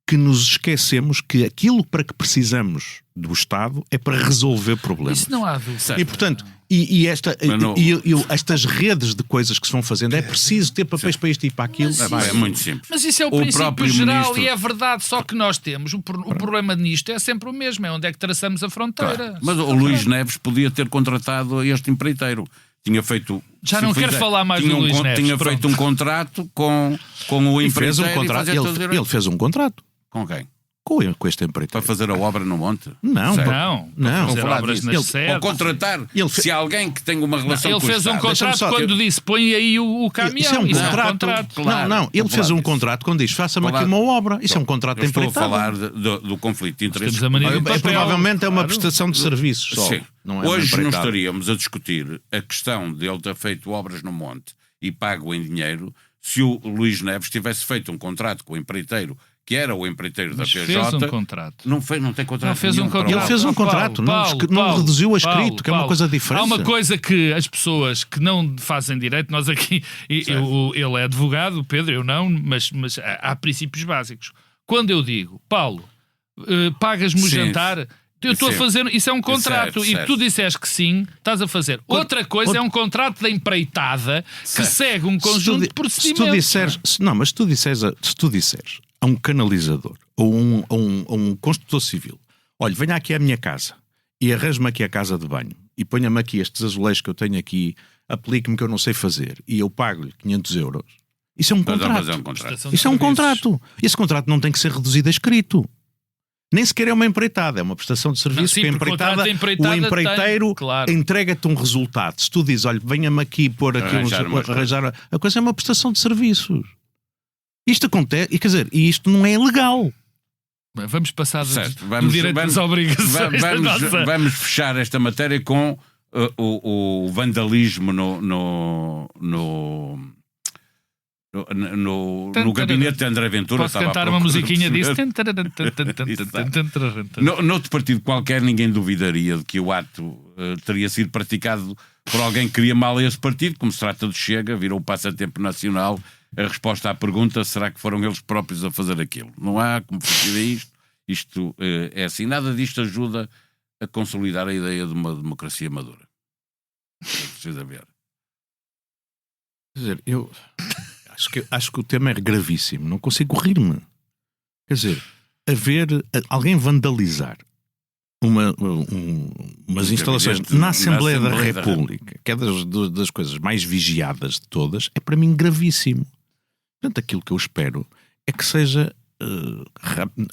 que nos esquecemos que aquilo para que precisamos do Estado é para resolver problemas. Isso não há dúvida. E, portanto, estas redes de coisas que se vão fazendo, é preciso ter papéis para isto e para aquilo. É muito simples. Mas isso é o princípio geral e é verdade, só que nós temos. O problema nisto é sempre o mesmo, é onde é que traçamos a fronteira. Claro. Mas o Luís Neves podia ter contratado este empreiteiro. Tinha feito... Já não quero falar mais do Luís Neves. Tinha feito um contrato com o empreiteiro. Ele fez um contrato. Com quem? Com este empreiteiro. Para fazer a obra no monte? Não. Fazer obras nas sedes. Ou contratar. Se alguém que tem uma relação com o Estado... Ele fez um contrato quando disse põe aí o caminhão. Isso é um contrato. Claro, ele fez um contrato quando diz faça-me aqui uma obra. Isso é um contrato de empreitado. Estou a falar do conflito de interesses. Provavelmente é uma prestação de serviços só. Sim. Hoje não estaríamos a discutir a questão de ele ter feito obras no monte e pago em dinheiro se o Luís Neves tivesse feito um contrato com o empreiteiro, que era o empreiteiro da PJ. Fez um contrato. Não tem contrato. Ele fez um contrato, não reduziu a escrito, que é uma coisa diferente. Há uma coisa que as pessoas que não fazem direito, nós aqui, ele é advogado, o Pedro, eu não, mas há princípios básicos. Quando eu digo, Paulo, pagas-me o jantar... Eu estou a fazer, isso é um contrato, e tu disseste que sim, estás a fazer. Outra coisa é um contrato de empreitada que segue um conjunto de procedimentos. Se tu disseres a um canalizador ou a um construtor civil, olha, venha aqui à minha casa e arranje-me aqui a casa de banho e ponha-me aqui estes azulejos que eu tenho aqui, aplique-me que eu não sei fazer e eu pago-lhe 500 euros. Isso é um contrato. Isso é um contrato. Esse contrato não tem que ser reduzido a escrito. Nem sequer é uma empreitada, é uma prestação de serviço. Sim, que o empreiteiro entrega-te um resultado. Se tu dizes, olha, venha-me aqui pôr aqui arranjar a coisa, é uma prestação de serviços. Isto acontece, e quer dizer, isto não é legal. Vamos passar do direito às obrigações. Vamos fechar esta matéria com o vandalismo no gabinete de André Ventura. Posso cantar uma musiquinha disso? Noutro partido qualquer ninguém duvidaria de que o ato teria sido praticado por alguém que queria mal a esse partido. Como se trata do Chega, virou o passatempo nacional. A resposta à pergunta, será que foram eles próprios a fazer aquilo? Não há como fugir a isto. Isto é assim. Nada disto ajuda a consolidar a ideia de uma democracia madura. Precisa ver. Quer dizer, eu... Acho que o tema é gravíssimo. Não consigo rir-me. Quer dizer, alguém vandalizar umas instalações na Assembleia da República, que é das coisas mais vigiadas de todas, é para mim gravíssimo. Portanto, aquilo que eu espero é que seja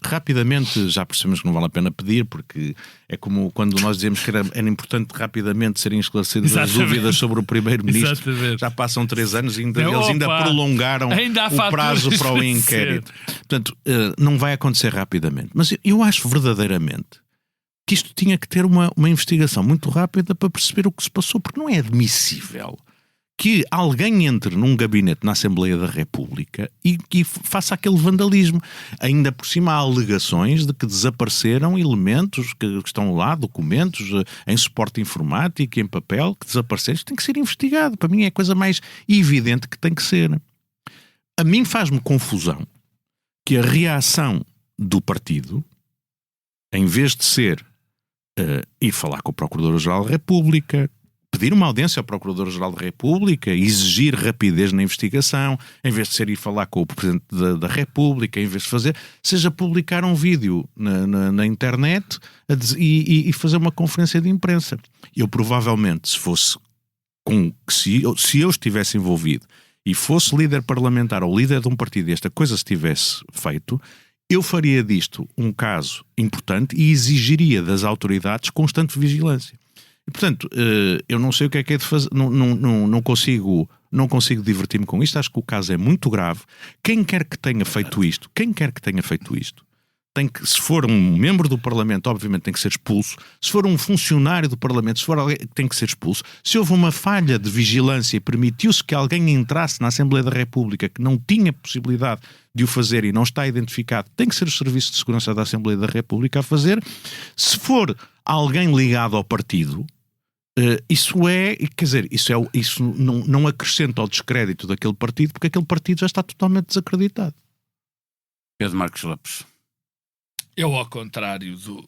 rapidamente, já percebemos que não vale a pena pedir, porque é como quando nós dizemos que era importante rapidamente serem esclarecidas as dúvidas sobre o Primeiro-Ministro. Já passam 3 anos e eles ainda prolongaram o prazo para o inquérito. Portanto, não vai acontecer rapidamente. Mas eu acho verdadeiramente que isto tinha que ter uma investigação muito rápida para perceber o que se passou, porque não é admissível que alguém entre num gabinete na Assembleia da República e faça aquele vandalismo. Ainda por cima há alegações de que desapareceram elementos que estão lá, documentos em suporte informático e em papel, que desapareceram. Isto tem que ser investigado. Para mim é a coisa mais evidente que tem que ser. A mim faz-me confusão que a reação do partido, em vez de ser ir falar com o Procurador-Geral da República, pedir uma audiência ao Procurador-Geral da República, exigir rapidez na investigação, em vez de ser ir falar com o Presidente da República, em vez de fazer, seja publicar um vídeo na internet e fazer uma conferência de imprensa. Eu provavelmente, se eu estivesse envolvido e fosse líder parlamentar ou líder de um partido e esta coisa se tivesse feito, eu faria disto um caso importante e exigiria das autoridades constante vigilância. E, portanto, eu não sei o que é de fazer, não consigo divertir-me com isto. Acho que o caso é muito grave. Quem quer que tenha feito isto, tem que, se for um membro do Parlamento, obviamente tem que ser expulso. Se for um funcionário do Parlamento, se for alguém, tem que ser expulso. Se houve uma falha de vigilância e permitiu-se que alguém entrasse na Assembleia da República que não tinha possibilidade de o fazer e não está identificado, tem que ser o Serviço de Segurança da Assembleia da República a fazer. Se for alguém ligado ao partido, isso não acrescenta ao descrédito daquele partido, porque aquele partido já está totalmente desacreditado. Pedro Marcos Lopes. Eu, ao contrário do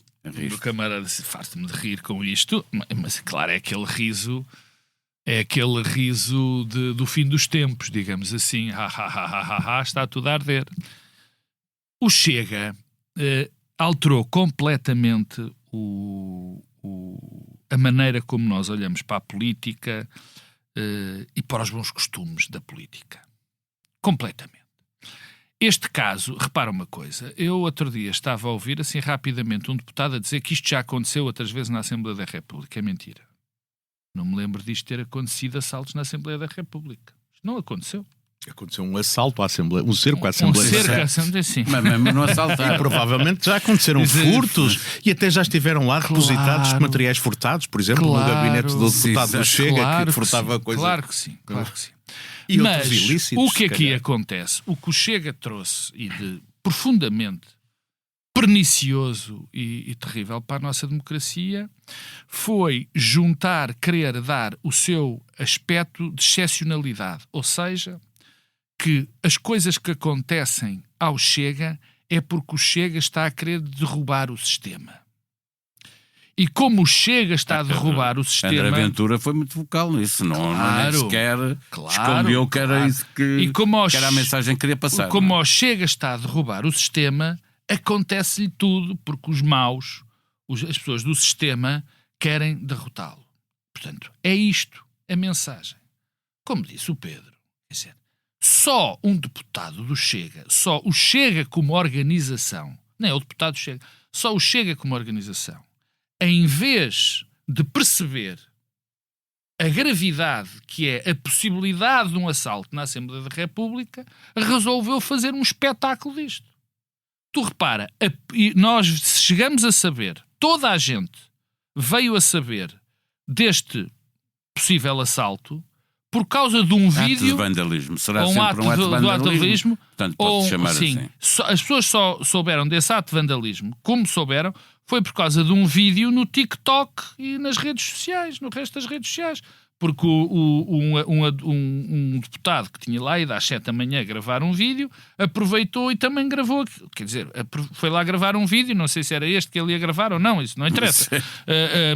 camarada, farto-me de rir com isto, mas claro, é aquele riso do fim dos tempos, digamos assim, está tudo a arder. O Chega alterou completamente a maneira como nós olhamos para a política e para os bons costumes da política. Completamente. Este caso, repara uma coisa, eu outro dia estava a ouvir assim rapidamente um deputado a dizer que isto já aconteceu outras vezes na Assembleia da República. É mentira. Não me lembro disto ter acontecido assaltos na Assembleia da República. Isto não aconteceu. Aconteceu um assalto à Assembleia, um cerco à Assembleia. Sim. Mas mesmo no assalto. Provavelmente já aconteceram furtos e até já estiveram lá repositados materiais furtados, por exemplo, no gabinete do deputado do Chega, que furtava coisas. Claro que sim. E mas outros ilícitos, o que aqui acontece, o que o Chega trouxe e de profundamente pernicioso e terrível para a nossa democracia foi querer dar o seu aspecto de excepcionalidade, ou seja, que as coisas que acontecem ao Chega é porque o Chega está a querer derrubar o sistema. E como o Chega está a derrubar o sistema... André Ventura foi muito vocal nisso, não nem sequer escondeu que era isso que era a mensagem que queria passar. Como o Chega está a derrubar o sistema, acontece-lhe tudo, porque os maus, as pessoas do sistema, querem derrotá-lo. Portanto, é isto a mensagem. Como disse o Pedro, quer dizer, só um deputado do Chega, só o Chega como organização, não é o deputado Chega, só o Chega como organização, em vez de perceber a gravidade que é a possibilidade de um assalto na Assembleia da República, resolveu fazer um espetáculo disto. Tu repara, nós chegamos a saber, toda a gente veio a saber deste possível assalto por causa de um vídeo... Ato de vandalismo. Será ou sempre um ato de vandalismo? Portanto, pode-se chamar assim. As pessoas só souberam desse ato de vandalismo, como souberam, foi por causa de um vídeo no TikTok e nas redes sociais, no resto das redes sociais. Porque um deputado que tinha lá ido às 7 da manhã gravar um vídeo, aproveitou e também gravou, quer dizer, foi lá gravar um vídeo, não sei se era este que ele ia gravar ou não, isso não interessa,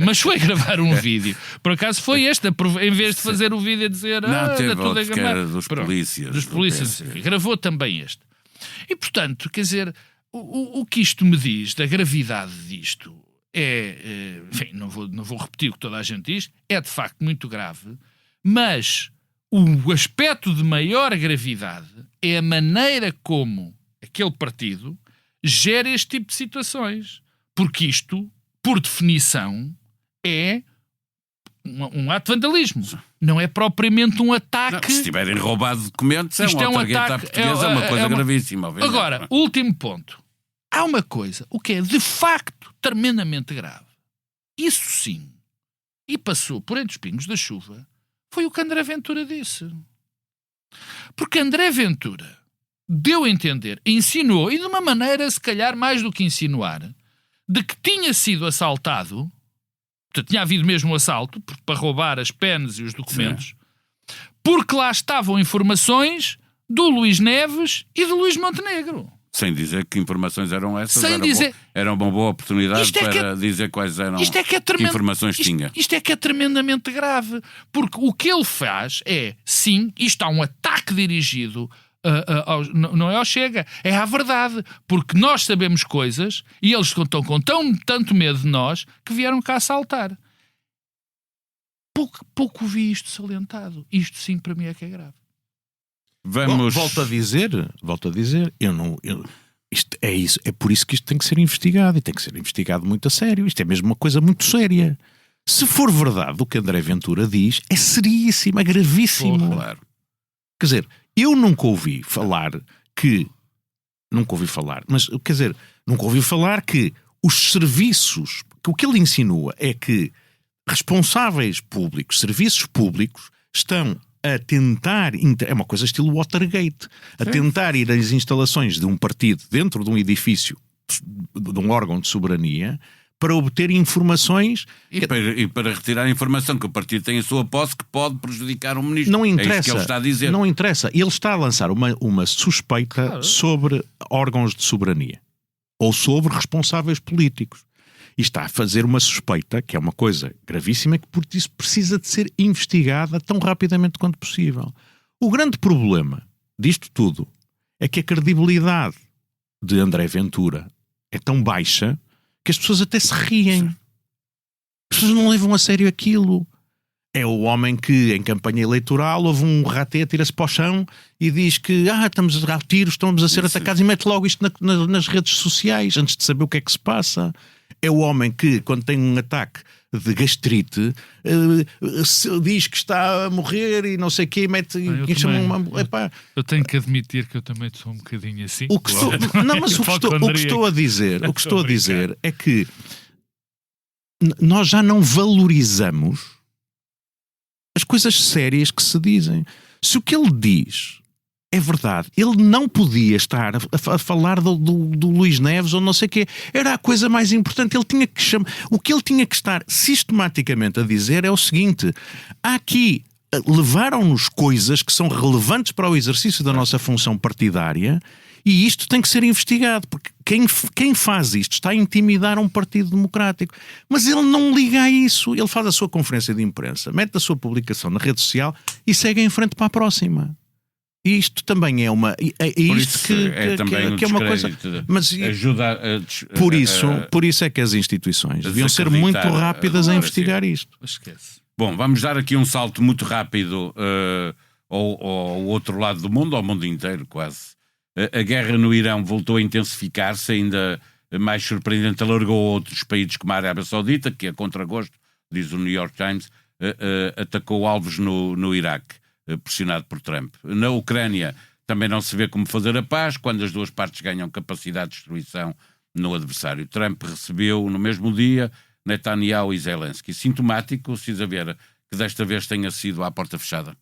mas foi gravar um vídeo. Por acaso foi este, em vez de fazer o vídeo a dizer... Não, teve outro que era dos polícias. Dos polícias, gravou também este. E, portanto, quer dizer, o que isto me diz da gravidade disto enfim, não vou repetir o que toda a gente diz, é de facto muito grave, mas o aspecto de maior gravidade é a maneira como aquele partido gera este tipo de situações. Porque isto, por definição, é um ato de vandalismo. Não é propriamente um ataque... Não, se tiverem roubado documentos, é um ataque à portuguesa, é uma coisa gravíssima. Obviamente. Agora, último ponto. Há uma coisa, o que é de facto tremendamente grave. Isso sim, e passou por entre os pingos da chuva, foi o que André Ventura disse. Porque André Ventura deu a entender, insinuou, e de uma maneira se calhar mais do que insinuar, de que tinha sido assaltado, portanto tinha havido mesmo um assalto, para roubar as penas e os documentos, porque lá estavam informações do Luís Neves e do Luís Montenegro. Sem dizer que informações eram essas. Sem dizer... Era uma boa oportunidade para dizer quais eram que informações tinha. Isto é que é tremendamente grave. Porque o que ele faz é, sim, isto há um ataque dirigido, não é ao Chega, é à verdade. Porque nós sabemos coisas e eles estão com tanto medo de nós que vieram cá assaltar. Pouco vi isto salientado. Isto sim para mim é que é grave. Vamos... Volto a dizer, isto é isso, é por isso que isto tem que ser investigado, e tem que ser investigado muito a sério. Isto é mesmo uma coisa muito séria. Se for verdade o que André Ventura diz, é seríssimo, é gravíssimo. Claro. Quer dizer, eu nunca ouvi falar que os serviços, que o que ele insinua é que responsáveis públicos, serviços públicos, estão a tentar, é uma coisa estilo Watergate, a tentar ir às instalações de um partido dentro de um edifício, de um órgão de soberania, para obter informações... E para retirar a informação que o partido tem em sua posse que pode prejudicar o ministro. Não interessa. É isso que ele está a dizer. Não interessa. Ele está a lançar uma suspeita sobre órgãos de soberania. Ou sobre responsáveis políticos. E está a fazer uma suspeita, que é uma coisa gravíssima, que por isso precisa de ser investigada tão rapidamente quanto possível. O grande problema disto tudo é que a credibilidade de André Ventura é tão baixa que as pessoas até se riem. As pessoas não levam a sério aquilo. É o homem que, em campanha eleitoral, houve um raté, tira-se para o chão e diz que estamos a dar tiros, estamos a ser atacados, e mete logo isto nas redes sociais, antes de saber o que é que se passa. É o homem que, quando tem um ataque de gastrite, diz que está a morrer e não sei o quê, mete... Eu tenho que admitir que eu também sou um bocadinho assim. O que estou a dizer é que nós já não valorizamos as coisas sérias que se dizem. Se o que ele diz é verdade, ele não podia estar a falar do Luís Neves ou não sei o quê. Era a coisa mais importante. Ele tinha que o que ele tinha que estar sistematicamente a dizer é o seguinte: há aqui, levaram-nos coisas que são relevantes para o exercício da nossa função partidária, e isto tem que ser investigado, porque quem faz isto está a intimidar um partido democrático. Mas ele não liga a isso. Ele faz a sua conferência de imprensa, mete a sua publicação na rede social e segue em frente para a próxima. E isto também é uma... que é uma coisa... Mas ajuda por isso é que as instituições deviam ser muito rápidas a investigar isto. Esquece. Bom, vamos dar aqui um salto muito rápido ao outro lado do mundo, ao mundo inteiro quase. A guerra no Irão voltou a intensificar-se, ainda mais surpreendente, alargou a outros países como a Arábia Saudita, que a contragosto, diz o New York Times, atacou alvos no Iraque, pressionado por Trump. Na Ucrânia também não se vê como fazer a paz quando as duas partes ganham capacidade de destruição no adversário. Trump recebeu no mesmo dia Netanyahu e Zelensky. Sintomático, se ver que desta vez tenha sido à porta fechada.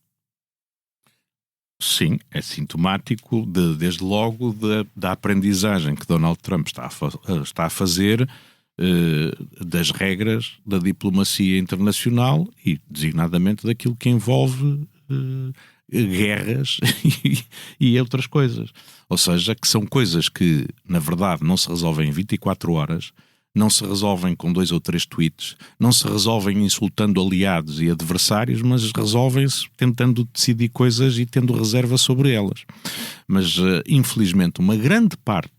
Sim, é sintomático desde logo da aprendizagem que Donald Trump está a fazer das regras da diplomacia internacional e designadamente daquilo que envolve guerras e outras coisas. Ou seja, que são coisas que, na verdade, não se resolvem em 24 horas, não se resolvem com 2 ou 3 tweets, não se resolvem insultando aliados e adversários, mas resolvem-se tentando decidir coisas e tendo reserva sobre elas. Mas, infelizmente, uma grande parte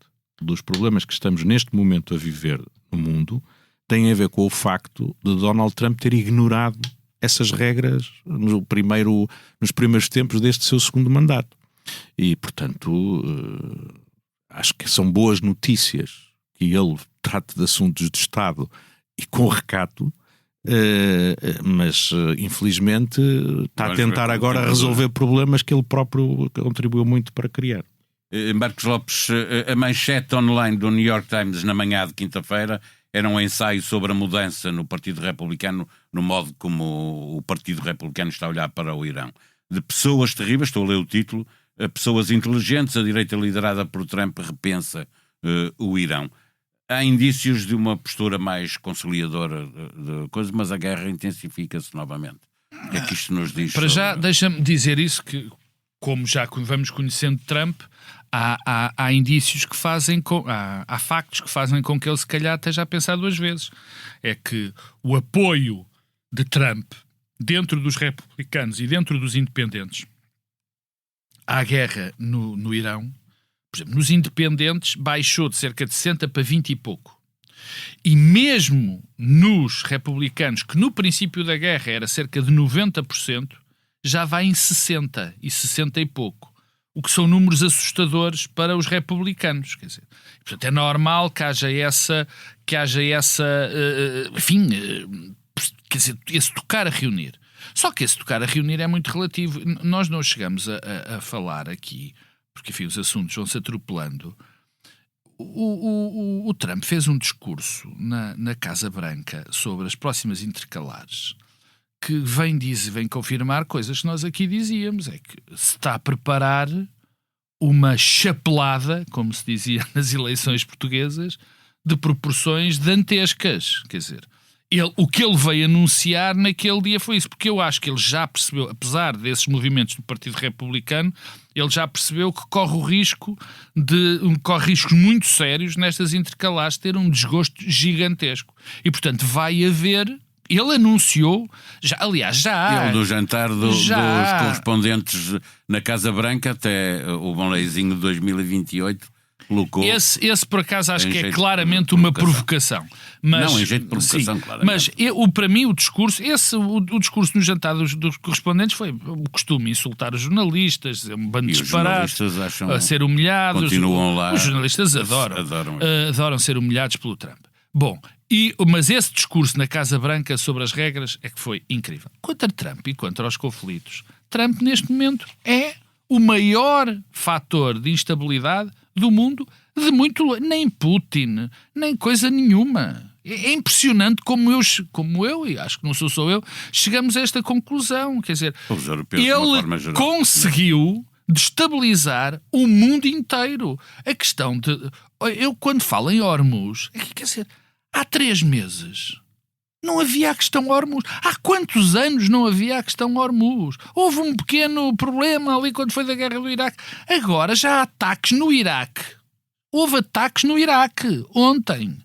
dos problemas que estamos neste momento a viver no mundo tem a ver com o facto de Donald Trump ter ignorado essas regras nos primeiros tempos deste seu segundo mandato. E, portanto, acho que são boas notícias que ele trate de assuntos de Estado e com recato, mas, infelizmente, está a tentar agora resolver problemas que ele próprio contribuiu muito para criar. Marcos Lopes, a manchete online do New York Times na manhã de quinta-feira era um ensaio sobre a mudança no Partido Republicano, no modo como o Partido Republicano está a olhar para o Irão. De pessoas terríveis, estou a ler o título, a pessoas inteligentes, a direita liderada por Trump repensa o Irão. Há indícios de uma postura mais conciliadora de coisas, mas a guerra intensifica-se novamente. O que é que isto nos diz? Para já, deixa-me dizer isso, que como já vamos conhecendo Trump, há indícios que fazem há factos que fazem com que ele se calhar esteja a pensar 2 vezes. É que o apoio de Trump dentro dos republicanos e dentro dos independentes à guerra no Irão, por exemplo, nos independentes baixou de cerca de 60 para 20 e pouco. E mesmo nos republicanos, que no princípio da guerra era cerca de 90%, já vai em 60 e 60 e pouco. O que são números assustadores para os republicanos. Quer dizer, portanto, é normal que haja essa enfim, quer dizer, esse tocar a reunir. Só que esse tocar a reunir é muito relativo. Nós não chegamos a falar aqui, porque enfim, os assuntos vão-se atropelando. O Trump fez um discurso na Casa Branca sobre as próximas intercalares que vem confirmar coisas que nós aqui dizíamos. É que se está a preparar uma chapelada, como se dizia nas eleições portuguesas, de proporções dantescas. Quer dizer, o que ele veio anunciar naquele dia foi isso, porque eu acho que ele já percebeu, apesar desses movimentos do Partido Republicano, ele já percebeu que corre riscos muito sérios nestas intercalares ter um desgosto gigantesco. E, portanto, vai haver... Ele anunciou, Ele no jantar dos correspondentes na Casa Branca, até o Bonleizinho de 2028, colocou... Esse por acaso, acho que é claramente uma provocação. Mas, não, em jeito de provocação, sim, Mas claramente. para mim o discurso no jantar dos correspondentes foi o costume insultar os jornalistas, dizer um bando de disparados, a ser humilhados. Continuam lá. Os jornalistas adoram ser humilhados pelo Trump. Bom, mas esse discurso na Casa Branca sobre as regras é que foi incrível. Contra Trump e contra os conflitos, Trump neste momento é o maior fator de instabilidade do mundo de muito longe. Nem Putin, nem coisa nenhuma. É impressionante como eu, e acho que não sou só eu, chegamos a esta conclusão. Quer dizer, ele conseguiu destabilizar o mundo inteiro. A questão de... Eu, quando falo em Hormuz, quer dizer, há 3 meses não havia a questão Hormuz. Há quantos anos não havia a questão Hormuz? Houve um pequeno problema ali quando foi da guerra do Iraque. Agora já há ataques no Iraque. Houve ataques no Iraque ontem.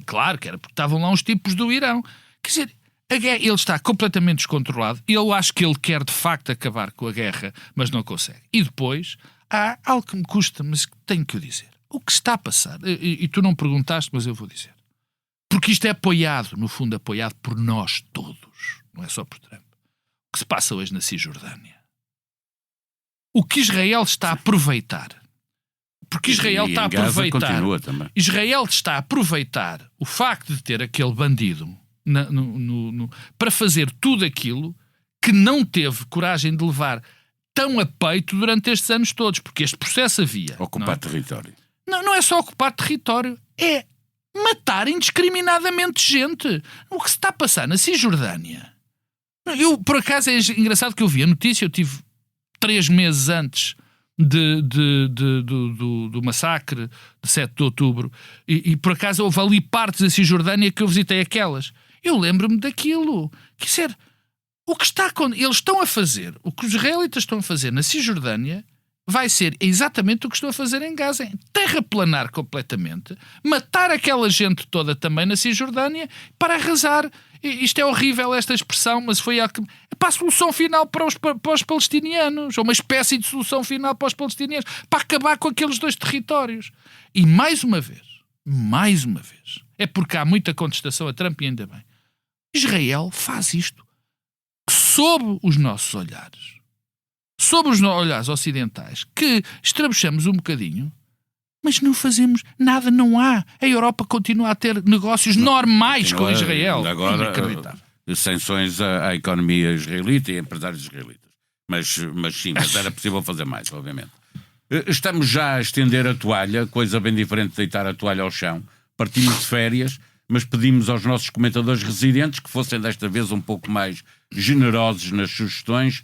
Claro que era porque estavam lá uns tipos do Irão. Quer dizer, a guerra, ele está completamente descontrolado. Eu acho que ele quer de facto acabar com a guerra, mas não consegue. E depois há algo que me custa, mas que tenho que o dizer. O que está a passar, e tu não perguntaste, mas eu vou dizer. Porque isto é apoiado, no fundo apoiado por nós todos, não é só por Trump. O que se passa hoje na Cisjordânia? O que Israel está a aproveitar? Porque Israel está a aproveitar. Israel está a aproveitar o facto de ter aquele bandido para fazer tudo aquilo que não teve coragem de levar tão a peito durante estes anos todos, porque este processo havia. Ocupar território. Não é só ocupar território, é matar indiscriminadamente gente. O que se está a passar na Cisjordânia. Por acaso, é engraçado que eu vi a notícia, eu tive 3 meses antes do massacre de 7 de outubro, e por acaso houve ali partes da Cisjordânia que eu visitei aquelas. Eu lembro-me daquilo. Quer dizer, eles estão a fazer, o que os israelitas estão a fazer na Cisjordânia vai ser exatamente o que estão a fazer em Gaza. Terraplanar completamente, matar aquela gente toda também na Cisjordânia para arrasar. Isto é horrível, esta expressão, mas foi para a solução final para os palestinianos, ou uma espécie de solução final para os palestinianos, para acabar com aqueles 2 territórios. E mais uma vez, é porque há muita contestação a Trump, e ainda bem. Israel faz isto sob os nossos olhares. Sob os olhares ocidentais, que estrabuchamos um bocadinho, mas não fazemos nada, não há. A Europa continua a ter negócios normais com Israel. Agora, sanções à economia israelita e a empresários israelitas. Mas sim, era possível fazer mais, obviamente. Estamos já a estender a toalha, coisa bem diferente de deitar a toalha ao chão. Partimos de férias, mas pedimos aos nossos comentadores residentes que fossem desta vez um pouco mais generosos nas sugestões.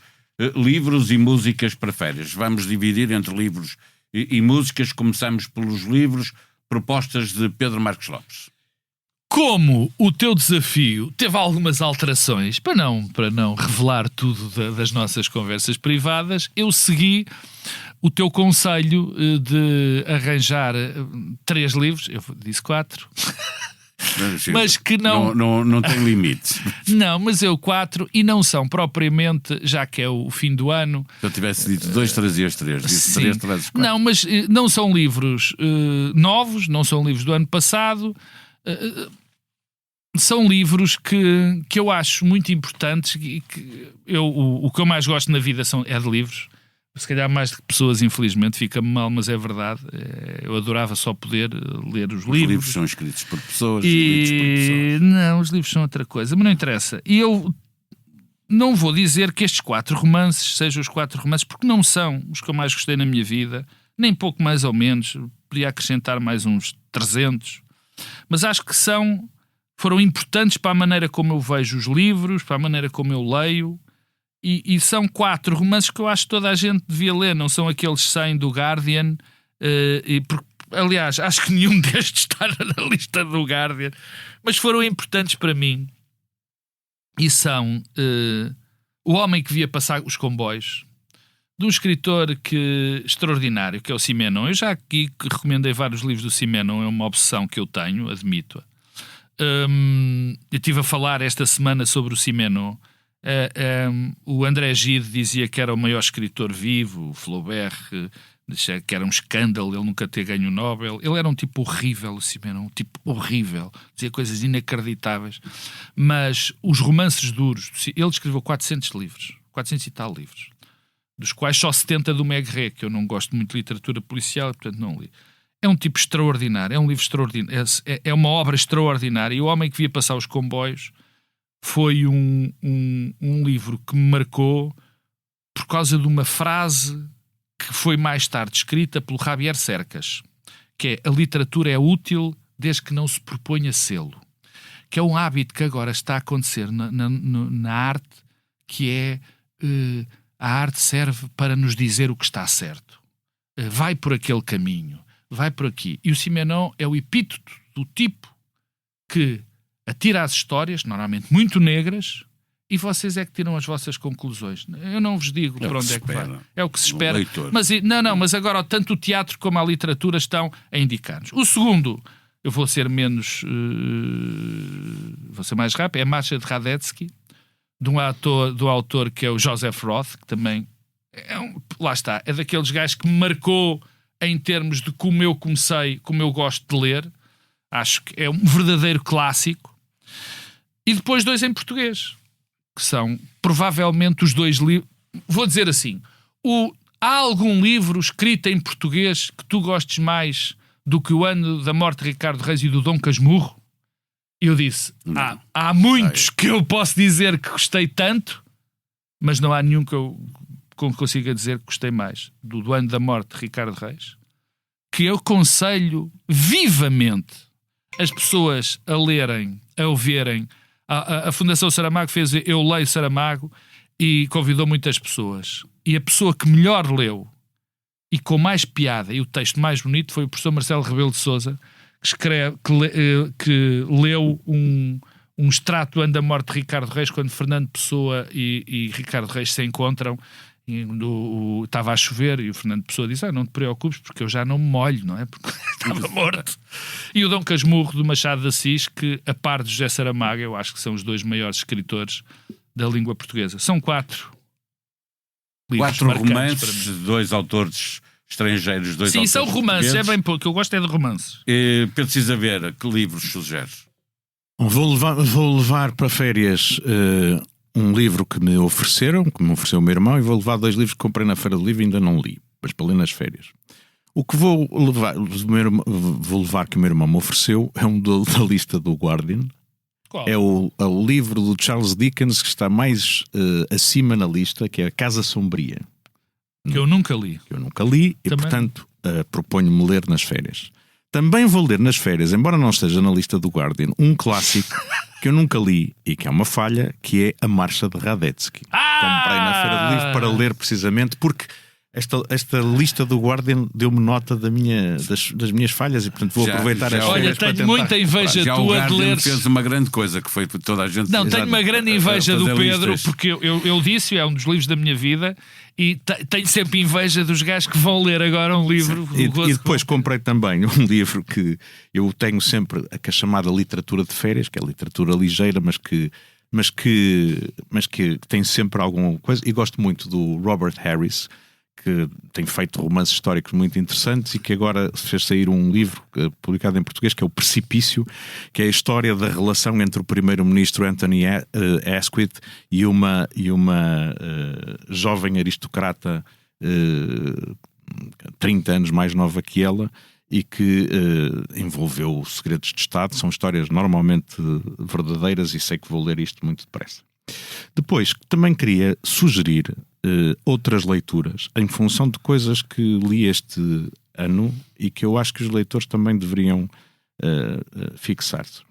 Livros e músicas para férias. Vamos dividir entre livros e músicas. Começamos pelos livros. Propostas de Pedro Marcos Lopes. como o teu desafio teve algumas alterações, para não revelar tudo das nossas conversas privadas, eu segui o teu conselho de arranjar 3 livros, eu disse 4, mas que não tem limite. Não, mas eu 4, e não são propriamente, já que é o fim do ano. Se eu tivesse dito 2, trazias 3. Disse 3, trazes 4. Não, mas não são livros novos, não são livros do ano passado. São livros que eu acho muito importantes e que o que eu mais gosto na vida é de livros. Se calhar mais de pessoas, infelizmente, fica-me mal, mas é verdade. Eu adorava só poder ler os livros. Os livros são escritos por pessoas. Não, os livros são outra coisa, mas não interessa. E eu não vou dizer que estes 4 romances sejam os 4 romances, porque não são os que eu mais gostei na minha vida, nem pouco mais ou menos. Podia acrescentar mais uns 300. Mas acho que foram importantes para a maneira como eu vejo os livros, para a maneira como eu leio. E são 4 romances que eu acho que toda a gente devia ler, não são aqueles 100 do Guardian. Aliás, acho que nenhum destes está na lista do Guardian, mas foram importantes para mim. E são O Homem que Via Passar os Comboios, de um escritor extraordinário, que é o Simenon. Eu já aqui recomendei vários livros do Simenon, é uma obsessão que eu tenho, admito-a. Eu estive a falar esta semana sobre o Simenon. O André Gide dizia que era o maior escritor vivo, o Flaubert que era um escândalo ele nunca ter ganho o Nobel. Ele era um tipo horrível, o Simenon, um tipo horrível, dizia coisas inacreditáveis, mas os romances duros, ele escreveu 400 livros, 400 e tal livros, dos quais só 70 do Maigret, que eu não gosto muito de literatura policial e portanto não li. É um tipo extraordinário, é um livro extraordinário, é uma obra extraordinária. E O Homem que Via Passar os Comboios foi um livro que me marcou por causa de uma frase que foi mais tarde escrita pelo Javier Cercas, que é: a literatura é útil desde que não se proponha sê-lo. Que é um hábito que agora está a acontecer na arte, que é a arte serve para nos dizer o que está certo. Vai por aquele caminho, vai por aqui. E o Simenon é o epíteto do tipo que atira as histórias, normalmente muito negras, e vocês é que tiram as vossas conclusões. Eu não vos digo por onde é que vai. É o que se espera. Mas agora tanto o teatro como a literatura estão a indicar-nos. O segundo, eu vou ser vou ser mais rápido, é Marcha de Radetzky, do autor que é o Joseph Roth, que também lá está, é daqueles gajos que me marcou em termos de como eu comecei, como eu gosto de ler. Acho que é um verdadeiro clássico. E depois 2 em português, que são provavelmente os 2 livros. Vou dizer assim: há algum livro escrito em português que tu gostes mais do que O Ano da Morte de Ricardo Reis e do Dom Casmurro? E eu disse: há muitos que eu posso dizer que gostei tanto, mas não há nenhum que eu consiga dizer que gostei mais do Ano da Morte de Ricardo Reis, que eu aconselho vivamente as pessoas a lerem, a ouvirem. A Fundação Saramago fez Eu Leio Saramago e convidou muitas pessoas. E a pessoa que melhor leu e com mais piada e o texto mais bonito foi o professor Marcelo Rebelo de Sousa, que leu um extrato do Ano da Morte de Ricardo Reis, quando Fernando Pessoa e Ricardo Reis se encontram. Estava a chover e o Fernando Pessoa disse: não te preocupes porque eu já não me molho, não é? Porque estava morto. E o Dom Casmurro do Machado de Assis, que a par de José Saramago eu acho que são os 2 maiores escritores da língua portuguesa. São 4 livros, 4 romances, 2 autores estrangeiros, 2 autores. Sim, são romances, é bem pouco, eu gosto é de romances. Precisa ver que livros sugeres? Vou levar para férias um livro que me ofereceu o meu irmão, e vou levar 2 livros que comprei na Feira do Livro e ainda não li, mas para ler nas férias. O que vou levar que o meu irmão me ofereceu é um da lista do Guardian. Qual? É o livro do Charles Dickens que está mais acima na lista, que é A Casa Sombria. Que eu nunca li. E portanto proponho-me ler nas férias. Também vou ler nas férias, embora não esteja na lista do Guardian, um clássico que eu nunca li e que é uma falha, que é A Marcha de Radetzky. Comprei na Feira do Livro para ler precisamente porque Esta lista do Guardian deu-me nota das minhas falhas e, portanto, vou aproveitar as Olha, férias para tenho tentar... muita inveja Já o tua de Guardian ler. fez uma grande coisa, que foi toda a gente... Não, tenho uma grande inveja do fazer Pedro, listas. porque eu disse, é um dos livros da minha vida, e tenho sempre inveja dos gajos que vão ler agora um livro. E depois comprei também um livro que eu tenho sempre, que é chamada literatura de férias, que é literatura ligeira, mas que tem sempre alguma coisa, e gosto muito do Robert Harris, que tem feito romances históricos muito interessantes e que agora fez sair um livro publicado em português, que é O Precipício, que é a história da relação entre o primeiro-ministro Anthony Asquith e uma jovem aristocrata 30 anos mais nova que ela, e que envolveu segredos de Estado. São histórias normalmente verdadeiras e sei que vou ler isto muito depressa. Depois, também queria sugerir outras leituras em função de coisas que li este ano e que eu acho que os leitores também deveriam fixar-se.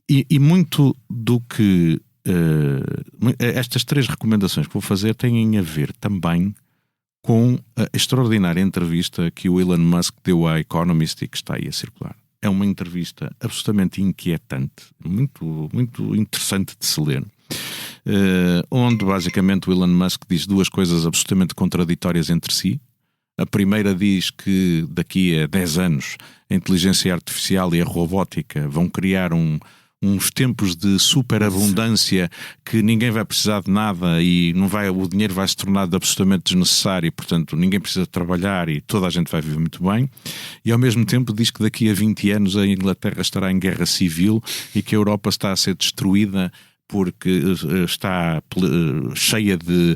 E muito do que estas 3 recomendações que vou fazer têm a ver também com a extraordinária entrevista que o Elon Musk deu à Economist e que está aí a circular. É uma entrevista absolutamente inquietante, muito, muito interessante de se ler, onde basicamente o Elon Musk diz 2 coisas absolutamente contraditórias entre si. A primeira diz que daqui a 10 anos a inteligência artificial e a robótica vão criar uns tempos de superabundância que ninguém vai precisar de nada e o dinheiro vai se tornar absolutamente desnecessário e, portanto, ninguém precisa trabalhar e toda a gente vai viver muito bem. E, ao mesmo tempo, diz que daqui a 20 anos a Inglaterra estará em guerra civil e que a Europa está a ser destruída porque está cheia de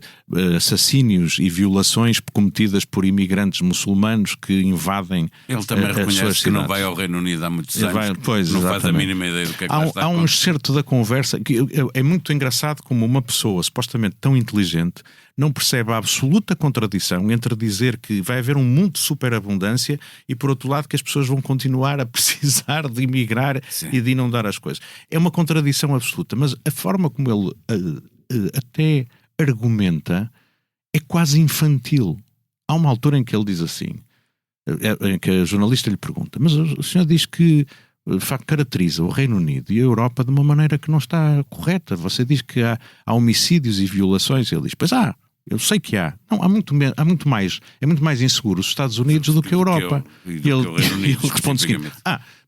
assassínios e violações cometidas por imigrantes muçulmanos que invadem. Ele também as reconhece suas que não cidades. vai ao Reino Unido há muitos anos. Pois, não faz a exatamente. mínima ideia do que é que vai estar Há a um acontecer. excerto da conversa que é muito engraçado, como uma pessoa supostamente tão inteligente não percebe a absoluta contradição entre dizer que vai haver um mundo de superabundância e, por outro lado, que as pessoas vão continuar a precisar de emigrar. Sim. E de inundar as coisas. É uma contradição absoluta, mas a forma como ele até argumenta é quase infantil. Há uma altura em que ele diz assim, em que a jornalista lhe pergunta: mas o senhor diz que de facto caracteriza o Reino Unido e a Europa de uma maneira que não está correta. Você diz que há homicídios e violações. Ele diz: pois eu sei que há. Não, há muito mais. É muito mais inseguro os Estados Unidos do que a Europa. E ele responde o seguinte: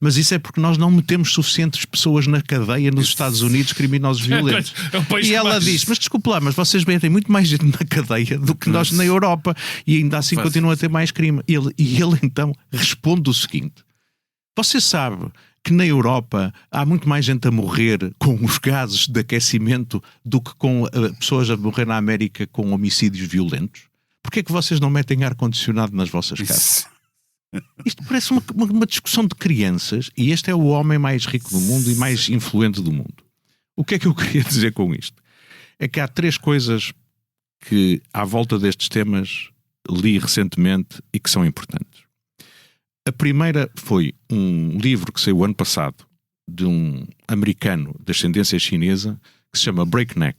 mas isso é porque nós não metemos suficientes pessoas na cadeia nos Estados Unidos, criminosos violentos. E ela diz: mas desculpe lá, mas vocês metem muito mais gente na cadeia do que nós na Europa e ainda assim continuam a ter mais crime. E ele então responde o seguinte: você sabe que na Europa há muito mais gente a morrer com os gases de aquecimento do que com pessoas a morrer na América com homicídios violentos? Porquê é que vocês não metem ar-condicionado nas vossas casas? Isto parece uma discussão de crianças, e este é o homem mais rico do mundo e mais influente do mundo. O que é que eu queria dizer com isto? É que há 3 coisas que, à volta destes temas, li recentemente e que são importantes. A primeira foi um livro que saiu ano passado de um americano de ascendência chinesa que se chama Breakneck.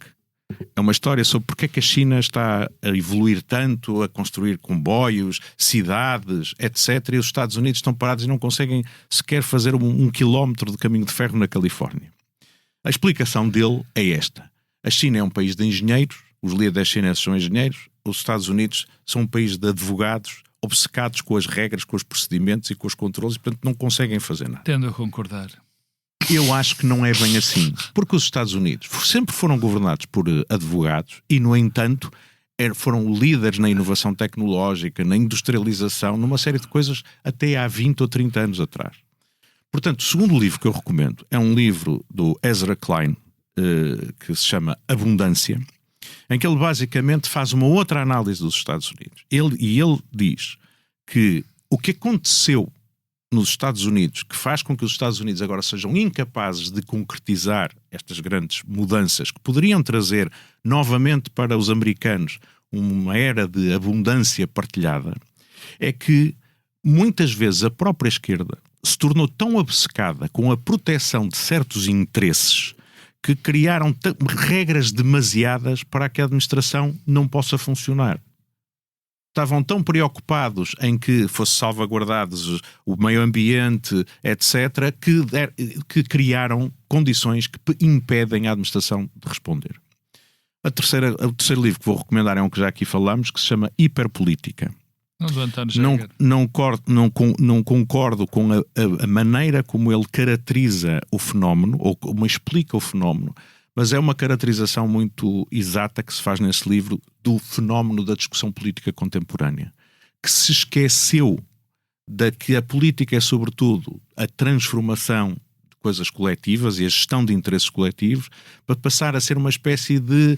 É uma história sobre porque é que a China está a evoluir tanto, a construir comboios, cidades, etc. E os Estados Unidos estão parados e não conseguem sequer fazer um quilómetro de caminho de ferro na Califórnia. A explicação dele é esta: a China é um país de engenheiros, os líderes chineses são engenheiros, os Estados Unidos são um país de advogados obcecados com as regras, com os procedimentos e com os controles, e portanto não conseguem fazer nada. Tendo a concordar. Eu acho que não é bem assim, porque os Estados Unidos sempre foram governados por advogados e, no entanto, foram líderes na inovação tecnológica, na industrialização, numa série de coisas até há 20 ou 30 anos atrás. Portanto, o segundo livro que eu recomendo é um livro do Ezra Klein, que se chama Abundância, em que ele basicamente faz uma outra análise dos Estados Unidos. Ele diz que o que aconteceu nos Estados Unidos, que faz com que os Estados Unidos agora sejam incapazes de concretizar estas grandes mudanças que poderiam trazer novamente para os americanos uma era de abundância partilhada, é que muitas vezes a própria esquerda se tornou tão obcecada com a proteção de certos interesses que criaram regras demasiadas para que a administração não possa funcionar. estavam tão preocupados em que fosse salvaguardados o meio ambiente, etc., que criaram condições que impedem a administração de responder. O terceiro livro que vou recomendar é um que já aqui falámos, que se chama Hiperpolítica. Não concordo com a maneira como ele caracteriza o fenómeno, ou como explica o fenómeno, mas é uma caracterização muito exata que se faz nesse livro do fenómeno da discussão política contemporânea, que se esqueceu de que a política é sobretudo a transformação de coisas coletivas e a gestão de interesses coletivos, para passar a ser uma espécie de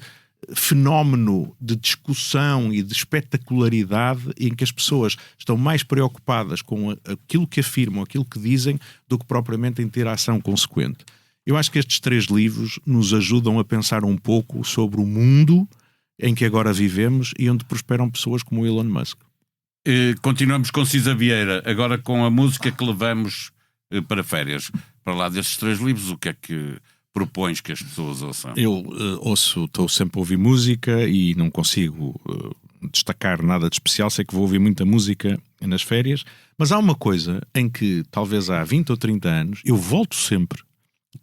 fenómeno de discussão e de espetacularidade em que as pessoas estão mais preocupadas com aquilo que afirmam, aquilo que dizem, do que propriamente em ter a ação consequente. Eu acho que estes 3 livros nos ajudam a pensar um pouco sobre o mundo em que agora vivemos e onde prosperam pessoas como Elon Musk. Continuamos com Cisa Vieira, agora com a música que levamos para férias. Para lá destes 3 livros, o que é que propões que as pessoas ouçam? Eu estou sempre a ouvir música e não consigo destacar nada de especial. Sei que vou ouvir muita música nas férias, mas há uma coisa em que talvez há 20 ou 30 anos eu volto sempre,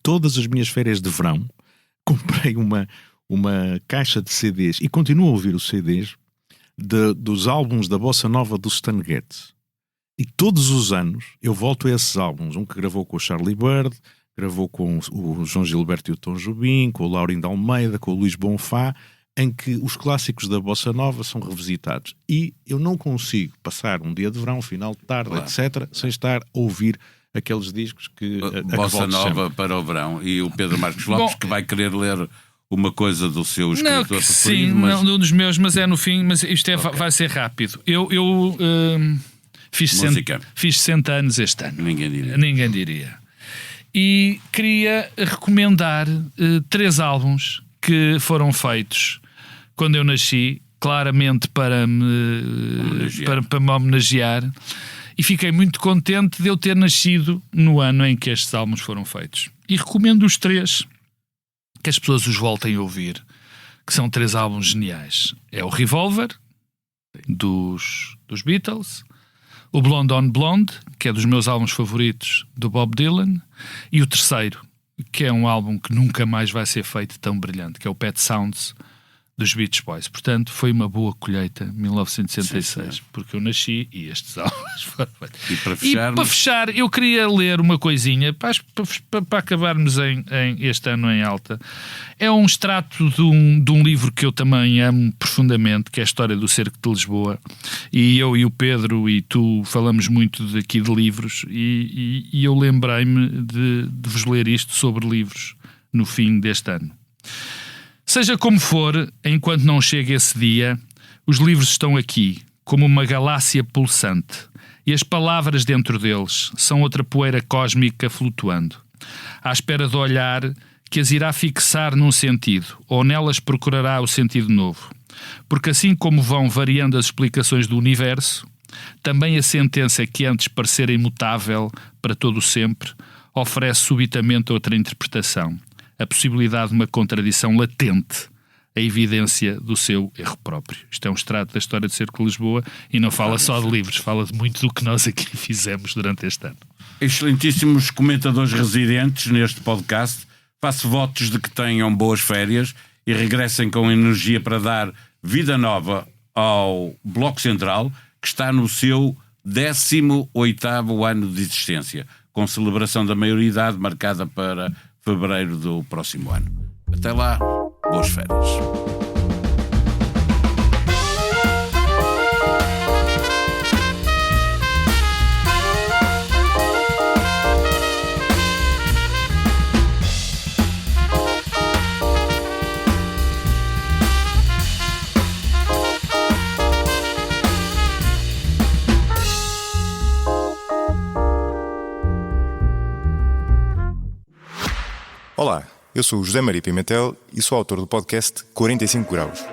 todas as minhas férias de verão, comprei uma caixa de CDs e continuo a ouvir os CDs dos álbuns da Bossa Nova do Stan Getz. E todos os anos eu volto a esses álbuns. Um que gravou com o Charlie Bird, gravou com o João Gilberto e o Tom Jobim, com o Laurindo Almeida, com o Luís Bonfá, em que os clássicos da Bossa Nova são revisitados. E eu não consigo passar um dia de verão, final de tarde, claro, etc., sem estar a ouvir aqueles discos que... Bossa Nova para o verão. E o Pedro Marcos Lopes, que vai querer ler uma coisa do seu escritor preferido. Sim, mas... não dos meus, mas é no fim, mas isto vai ser rápido. Eu fiz 60 anos este ano. Ninguém diria. E queria recomendar 3 álbuns que foram feitos quando eu nasci, claramente para me homenagear, e fiquei muito contente de eu ter nascido no ano em que estes álbuns foram feitos. E recomendo os 3, que as pessoas os voltem a ouvir, que são 3 álbuns geniais. É o Revolver, dos Beatles, o Blonde on Blonde, que é dos meus álbuns favoritos, do Bob Dylan, e o terceiro, que é um álbum que nunca mais vai ser feito tão brilhante, que é o Pet Sounds, dos Beach Boys. Portanto, foi uma boa colheita, 1966, porque eu nasci e estes álbuns foram feitos. E para fechar, eu queria ler uma coisinha, para acabarmos este ano em alta. É um extrato de um livro que eu também amo profundamente, que é a História do Cerco de Lisboa. E eu e o Pedro e tu falamos muito aqui de livros, e eu lembrei-me de vos ler isto sobre livros no fim deste ano. Seja como for, enquanto não chega esse dia, os livros estão aqui, como uma galáxia pulsante, e as palavras dentro deles são outra poeira cósmica flutuando, à espera de olhar que as irá fixar num sentido, ou nelas procurará o sentido novo. Porque assim como vão variando as explicações do universo, também a sentença que antes parecera imutável para todo o sempre, oferece subitamente outra interpretação, a possibilidade de uma contradição latente, a evidência do seu erro próprio. Isto é um extrato da História do Cerco de Lisboa e não fala só de livros, fala de muito do que nós aqui fizemos durante este ano. Excelentíssimos comentadores residentes neste podcast, faço votos de que tenham boas férias e regressem com energia para dar vida nova ao Bloco Central, que está no seu 18º ano de existência, com celebração da maioridade marcada para fevereiro do próximo ano. Até lá, boas férias. Olá, eu sou o José Maria Pimentel e sou autor do podcast 45 Graus.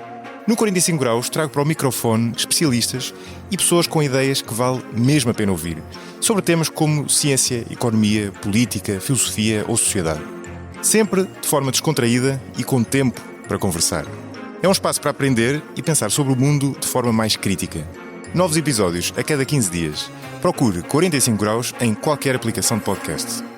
No 45 Graus trago para o microfone especialistas e pessoas com ideias que vale mesmo a pena ouvir, sobre temas como ciência, economia, política, filosofia ou sociedade. Sempre de forma descontraída e com tempo para conversar. É um espaço para aprender e pensar sobre o mundo de forma mais crítica. Novos episódios a cada 15 dias. Procure 45 graus em qualquer aplicação de podcast.